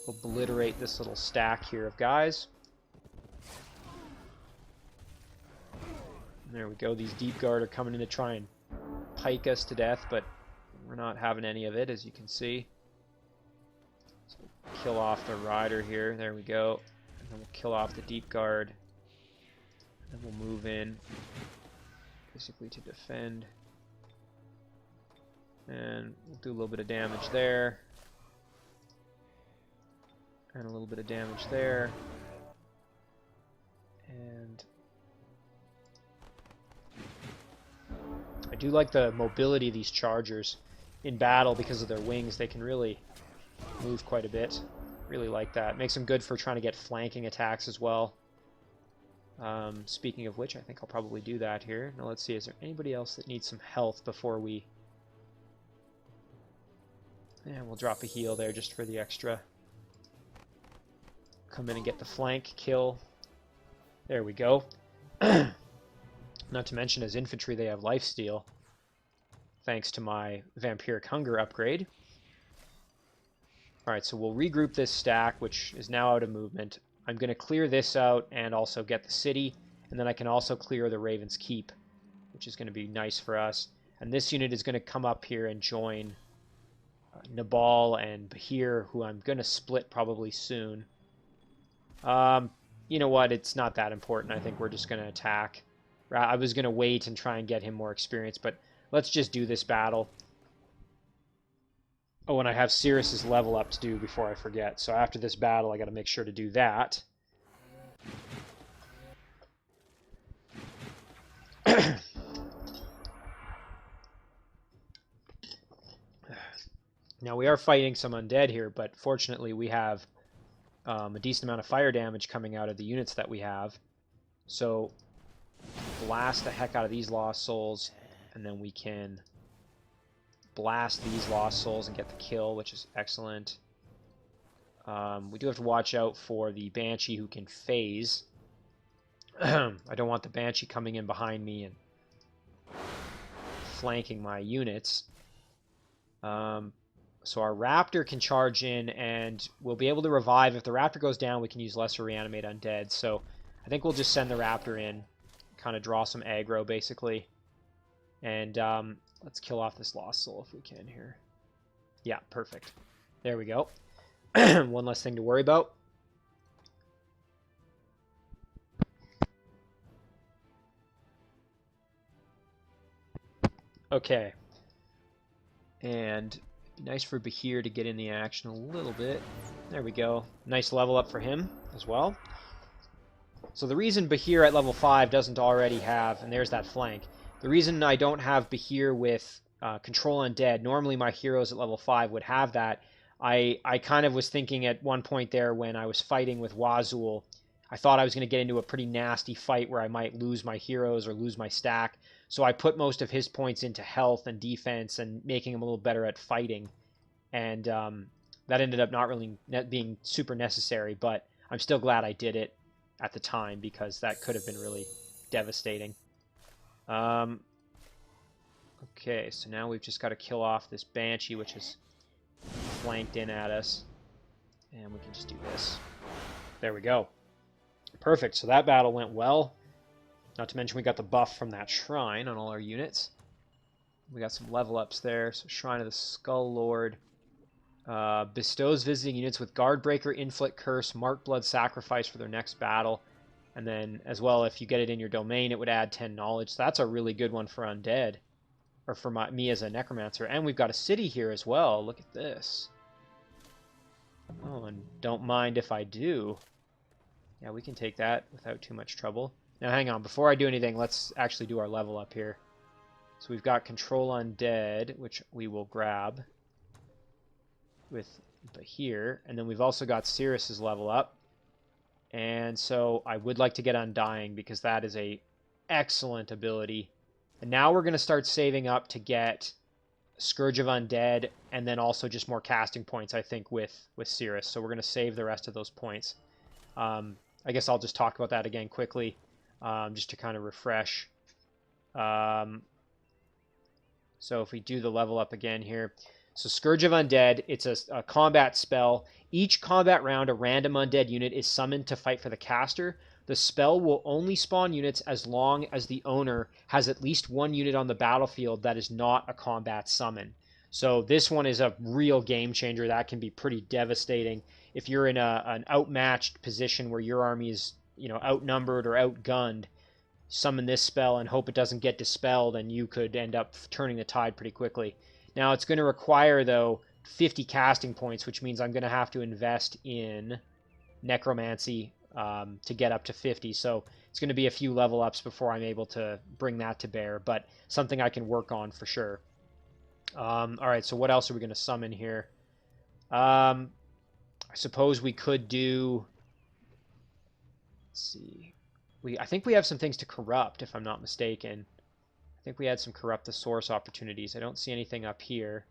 obliterate this little stack here of guys. There we go. These Deep Guard are coming in to try and pike us to death, but we're not having any of it, as you can see. So we'll kill off the rider here. There we go. And then we'll kill off the deep guard. And we'll move in, basically to defend. And we'll do a little bit of damage there. And a little bit of damage there. And I do like the mobility of these chargers in battle because of their wings. They can really move quite a bit. Really like that. Makes them good for trying to get flanking attacks as well. Speaking of which, I think I'll probably do that here. Now let's see, is there anybody else that needs some health before we... And we'll drop a heal there just for the extra. Come in and get the flank kill. There we go. Not to mention, as infantry, they have lifesteal, thanks to my Vampiric Hunger upgrade. Alright, so we'll regroup this stack, which is now out of movement. I'm going to clear this out and also get the city, and then I can also clear the Raven's Keep, which is going to be nice for us. And this unit is going to come up here and join Nabal and Bahir, who I'm going to split probably soon. You know what? It's not that important. I think we're just going to attack. I was going to wait and try and get him more experience, but let's just do this battle. Oh, and I have Serous' level up to do before I forget. So after this battle, I got to make sure to do that. Now, we are fighting some undead here, but fortunately we have a decent amount of fire damage coming out of the units that we have. So blast the heck out of these Lost Souls, and then we can blast these Lost Souls and get the kill, which is excellent. We do have to watch out for the Banshee, who can phase. I don't want the Banshee coming in behind me and flanking my units. So our Raptor can charge in, and we'll be able to revive. If the Raptor goes down, we can use Lesser Reanimate Undead. So I think we'll just send the Raptor in, kind of draw some aggro, basically. And let's kill off this Lost Soul if we can here. Yeah, perfect. There we go. One less thing to worry about. Okay. And it'd be nice for Bahir to get in the action a little bit. There we go. Nice level up for him as well. So the reason Bahir at level 5 doesn't already have, and there's that flank, the reason I don't have Bahir with Control Undead, normally my heroes at level 5 would have that. I kind of was thinking at one point there when I was fighting with Wazul, I thought I was going to get into a pretty nasty fight where I might lose my heroes or lose my stack. So I put most of his points into health and defense and making him a little better at fighting. And that ended up not really being super necessary, but I'm still glad I did it at the time because that could have been really devastating. Okay, so now we've just got to kill off this Banshee, which is flanked in at us. And we can just do this. There we go. Perfect, so that battle went well. Not to mention we got the buff from that shrine on all our units. We got some level ups there. So Shrine of the Skull Lord. Bestows visiting units with Guardbreaker, Inflict Curse, Mark Blood Sacrifice for their next battle. And then, as well, if you get it in your domain, it would add 10 knowledge. So that's a really good one for Undead. Or for me as a Necromancer. And we've got a city here as well. Look at this. Oh, and don't mind if I do. Yeah, we can take that without too much trouble. Now, hang on. Before I do anything, let's actually do our level up here. So we've got Control Undead, which we will grab with Bahir. And then we've also got Serous' level up. And so I would like to get Undying because that is a excellent ability. And now we're going to start saving up to get Scourge of Undead and then also just more casting points, I think, with Serous. So we're going to save the rest of those points. I guess I'll just talk about that again quickly, just to kind of refresh. So if we do the level up again here. So Scourge of Undead, it's a combat spell. Each combat round, a random undead unit is summoned to fight for the caster. The spell will only spawn units as long as the owner has at least one unit on the battlefield that is not a combat summon. So this one is a real game changer. That can be pretty devastating. If you're in an outmatched position where your army is, outnumbered or outgunned, summon this spell and hope it doesn't get dispelled, and you could end up turning the tide pretty quickly. Now, it's going to require, though, 50 casting points, which means I'm going to have to invest in Necromancy to get up to 50. So it's going to be a few level ups before I'm able to bring that to bear, but something I can work on for sure. All right, so what else are we going to summon here? I suppose we could do... Let's see. I think we have some things to corrupt, if I'm not mistaken. I think we had some corrupt the source opportunities. I don't see anything up here.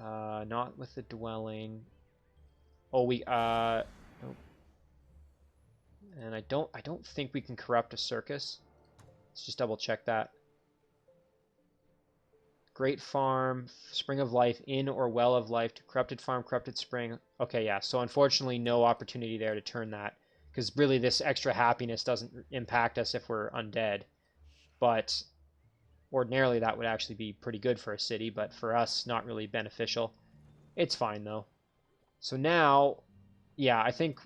Not with the dwelling. Oh, nope. And I don't think we can corrupt a circus. Let's just double check that. Great Farm, Spring of Life, Inn or Well of Life, to Corrupted Farm, Corrupted Spring. Okay, yeah, so unfortunately no opportunity there to turn that, because really this extra happiness doesn't impact us if we're undead. But ordinarily that would actually be pretty good for a city, but for us, not really beneficial. It's fine, though. So now, yeah, I think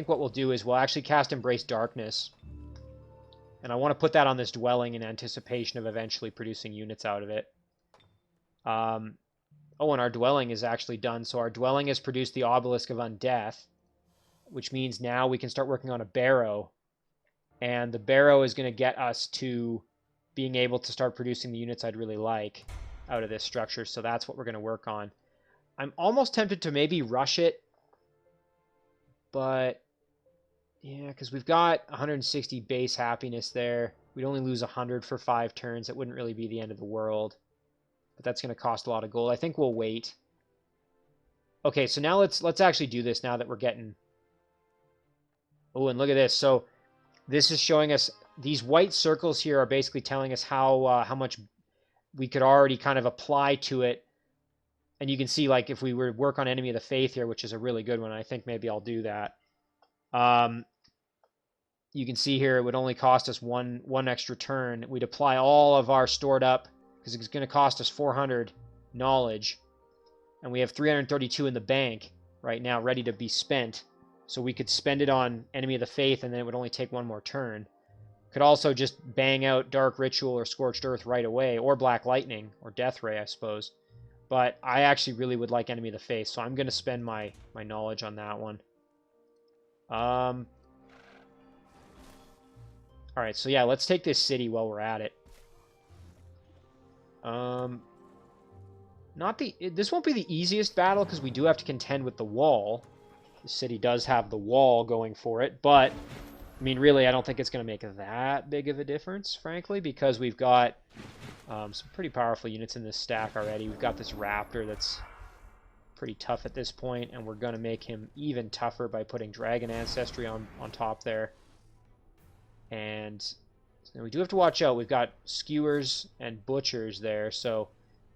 what we'll do is we'll actually cast Embrace Darkness. And I want to put that on this dwelling in anticipation of eventually producing units out of it. Oh, and our dwelling is actually done. So our dwelling has produced the Obelisk of Undeath, which means now we can start working on a barrow. And the barrow is going to get us to being able to start producing the units I'd really like out of this structure. So that's what we're going to work on. I'm almost tempted to maybe rush it. But, yeah, because we've got 160 base happiness there. We'd only lose 100 for 5 turns. It wouldn't really be the end of the world. But that's going to cost a lot of gold. I think we'll wait. Okay, so now let's actually do this now that we're getting... Oh, and look at this. So this is showing us... These white circles here are basically telling us how much we could already kind of apply to it. And you can see, like, if we were to work on Enemy of the Faith here, which is a really good one, I think maybe I'll do that. You can see here it would only cost us one extra turn. We'd apply all of our stored up, because it's going to cost us 400 knowledge. And we have 332 in the bank right now, ready to be spent. So we could spend it on Enemy of the Faith, and then it would only take one more turn. Could also just bang out Dark Ritual or Scorched Earth right away, or Black Lightning, or Death Ray, I suppose. But I actually really would like Enemy of the Faith, so I'm going to spend my knowledge on that one. Alright, so yeah, let's take this city while we're at it. This won't be the easiest battle, because we do have to contend with the wall. The city does have the wall going for it, but, I mean, really, I don't think it's going to make that big of a difference, frankly, because we've got some pretty powerful units in this stack already. We've got this Raptor that's pretty tough at this point, and we're going to make him even tougher by putting Dragon Ancestry on top there. And so we do have to watch out. We've got Skewers and Butchers there, so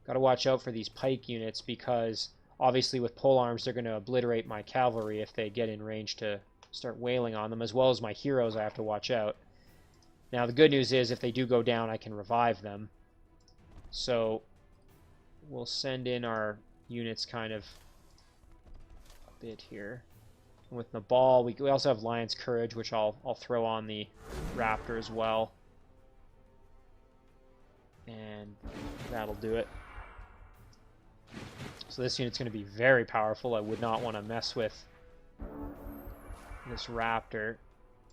got to watch out for these pike units, because obviously with polearms they're going to obliterate my cavalry if they get in range to start wailing on them, as well as my heroes I have to watch out. Now the good news is if they do go down, I can revive them. So we'll send in our units kind of a bit here. And with Nabal, we also have Lion's Courage, which I'll throw on the Raptor as well. And that'll do it. So this unit's going to be very powerful. I would not want to mess with this Raptor.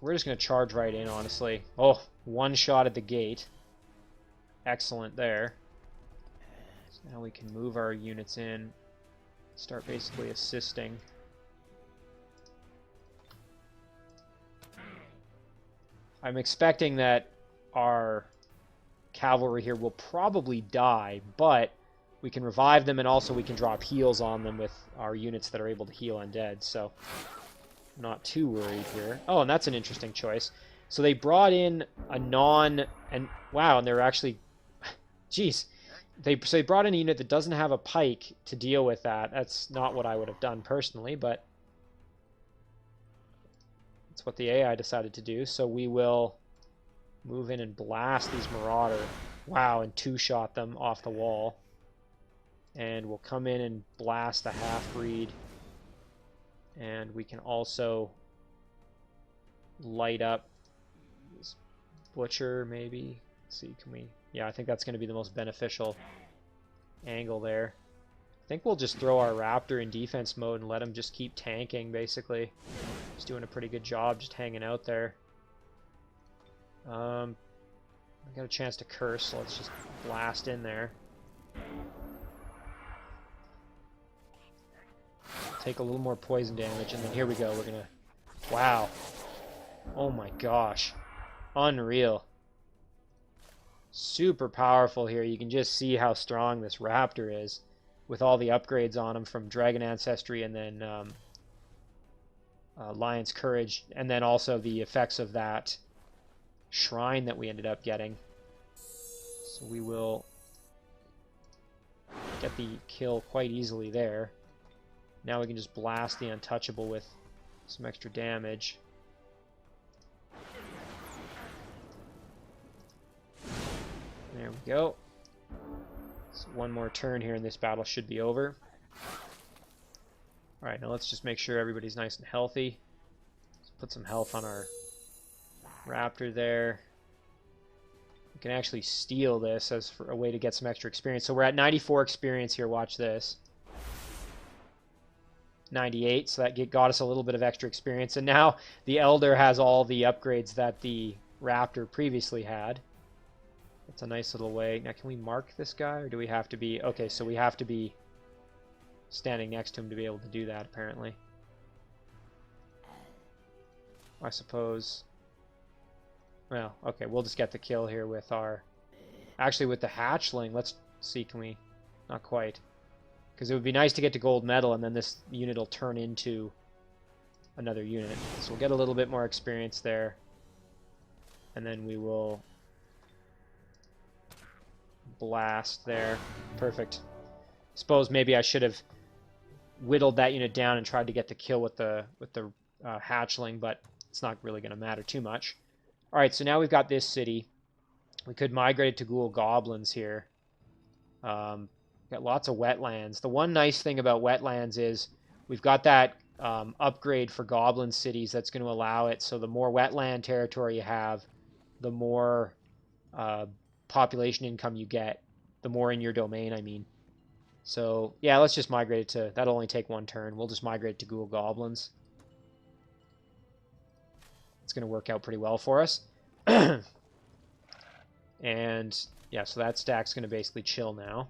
We're just going to charge right in, honestly. Oh, one shot at the gate. Excellent there. So now we can move our units in. Start basically assisting. I'm expecting that our cavalry here will probably die, but we can revive them, and also we can drop heals on them with our units that are able to heal undead, so I'm not too worried here. Oh, and that's an interesting choice. So they brought in a wow, and they're actually, jeez. So they brought in a unit that doesn't have a pike to deal with that. That's not what I would have done personally, but that's what the AI decided to do. So we will move in and blast these Marauder. Wow, and two-shot them off the wall. And we'll come in and blast the half-breed. And we can also light up this butcher, maybe. Let's see, can we... Yeah, I think that's going to be the most beneficial angle there. I think we'll just throw our raptor in defense mode and let him just keep tanking, basically. He's doing a pretty good job just hanging out there. I got a chance to curse, so let's just blast in there. Take a little more poison damage, and then here we go. We're gonna... Wow. Oh my gosh. Unreal. Super powerful here. You can just see how strong this raptor is with all the upgrades on him from Dragon Ancestry and then Lion's Courage, and then also the effects of that shrine that we ended up getting. So we will get the kill quite easily there. Now we can just blast the Untouchable with some extra damage. There we go. So one more turn here and this battle should be over. Alright, now let's just make sure everybody's nice and healthy. Let's put some health on our raptor there. We can actually steal this as for a way to get some extra experience. So we're at 94 experience here, watch this. 98, so that got us a little bit of extra experience. And now the Elder has all the upgrades that the raptor previously had. That's a nice little way. Now, can we mark this guy, or do we have to be... Okay, so we have to be standing next to him to be able to do that, apparently. I suppose... Well, okay, we'll just get the kill here with our... Actually, with the hatchling, let's see, can we... Not quite. Because it would be nice to get to gold medal, and then this unit will turn into another unit. So we'll get a little bit more experience there. And then we will blast there. Perfect. Suppose maybe I should have whittled that unit down and tried to get the kill with the hatchling, but it's not really going to matter too much. Alright, so now we've got this city. We could migrate to Ghoul Goblins here. Got lots of wetlands. The one nice thing about wetlands is we've got that upgrade for goblin cities that's going to allow it. So the more wetland territory you have, the more population income you get, the more in your domain, I mean. So yeah, let's just migrate it to... That'll only take one turn. We'll just migrate it to Ghoul Goblins. It's going to work out pretty well for us. And yeah, so that stack's going to basically chill now.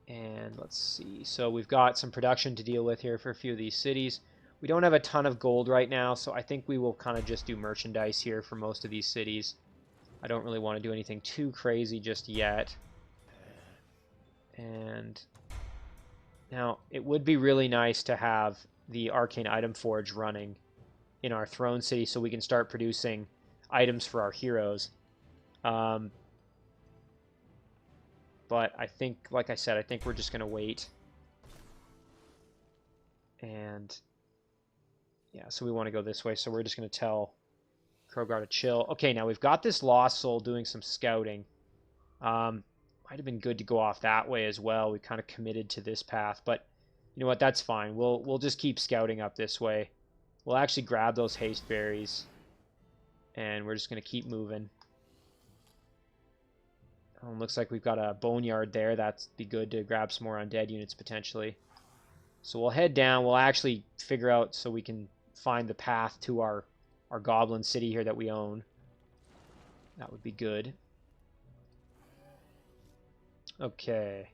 And let's see, so we've got some production to deal with here for a few of these cities. We don't have a ton of gold right now, so I think we will kind of just do merchandise here for most of these cities. I don't really want to do anything too crazy just yet. And now, it would be really nice to have the Arcane Item Forge running in our throne city so we can start producing items for our heroes. But I think, like I said, I think we're just going to wait. And yeah, so we want to go this way. So we're just going to tell Crogar to chill. Okay, now we've got this Lost Soul doing some scouting. Might have been good to go off that way as well. We kind of committed to this path, but you know what? That's fine. We'll just keep scouting up this way. We'll actually grab those haste berries, and we're just going to keep moving. Looks like we've got a boneyard there. That'd be good to grab some more undead units potentially. So we'll head down. We'll actually figure out so we can find the path to our goblin city here that we own. That would be good. Okay.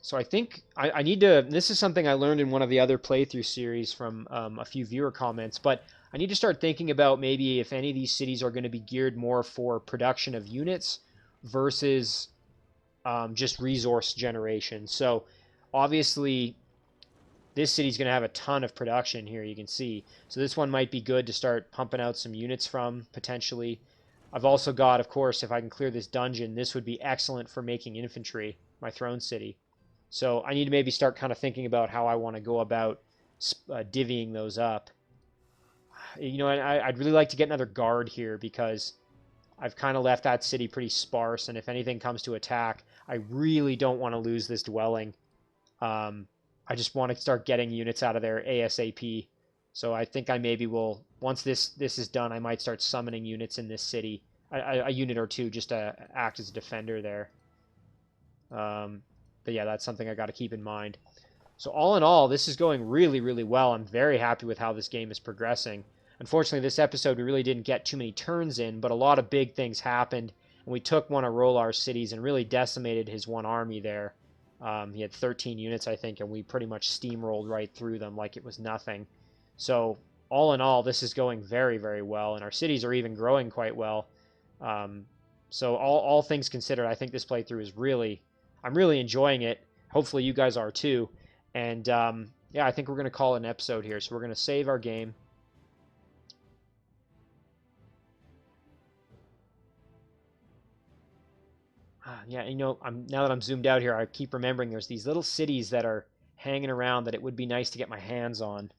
So I think I need to... This is something I learned in one of the other playthrough series from a few viewer comments, but I need to start thinking about maybe if any of these cities are going to be geared more for production of units versus just resource generation. So obviously this city's going to have a ton of production here, you can see. So this one might be good to start pumping out some units from, potentially. I've also got, of course, if I can clear this dungeon, this would be excellent for making infantry, my throne city. So I need to maybe start kind of thinking about how I want to go about divvying those up. You know, I'd really like to get another guard here because I've kind of left that city pretty sparse, and if anything comes to attack, I really don't want to lose this dwelling. I just want to start getting units out of there ASAP. So I think I maybe will, once this is done, I might start summoning units in this city. A unit or two just to act as a defender there. But yeah, that's something I got to keep in mind. So all in all, this is going really, really well. I'm very happy with how this game is progressing. Unfortunately, this episode, we really didn't get too many turns in, but a lot of big things happened. And we took one of Rowlar's cities and really decimated his one army there. He had 13 units, I think, and we pretty much steamrolled right through them like it was nothing. So all in all, this is going very, very well, and our cities are even growing quite well. So all things considered, I think this playthrough is really, I'm really enjoying it. Hopefully you guys are too. And yeah, I think we're going to call it an episode here. So we're going to save our game. Yeah, you know, now that I'm zoomed out here, I keep remembering there's these little cities that are hanging around that it would be nice to get my hands on,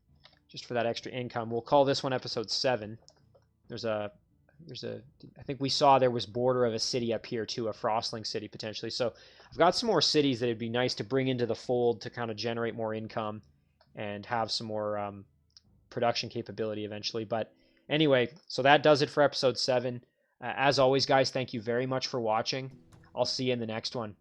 just for that extra income. We'll call this one episode 7. There's a, I think we saw there was border of a city up here too, a Frostling city potentially. So I've got some more cities that it'd be nice to bring into the fold to kind of generate more income and have some more production capability eventually. But anyway, so that does it for episode 7. As always, guys, thank you very much for watching. I'll see you in the next one.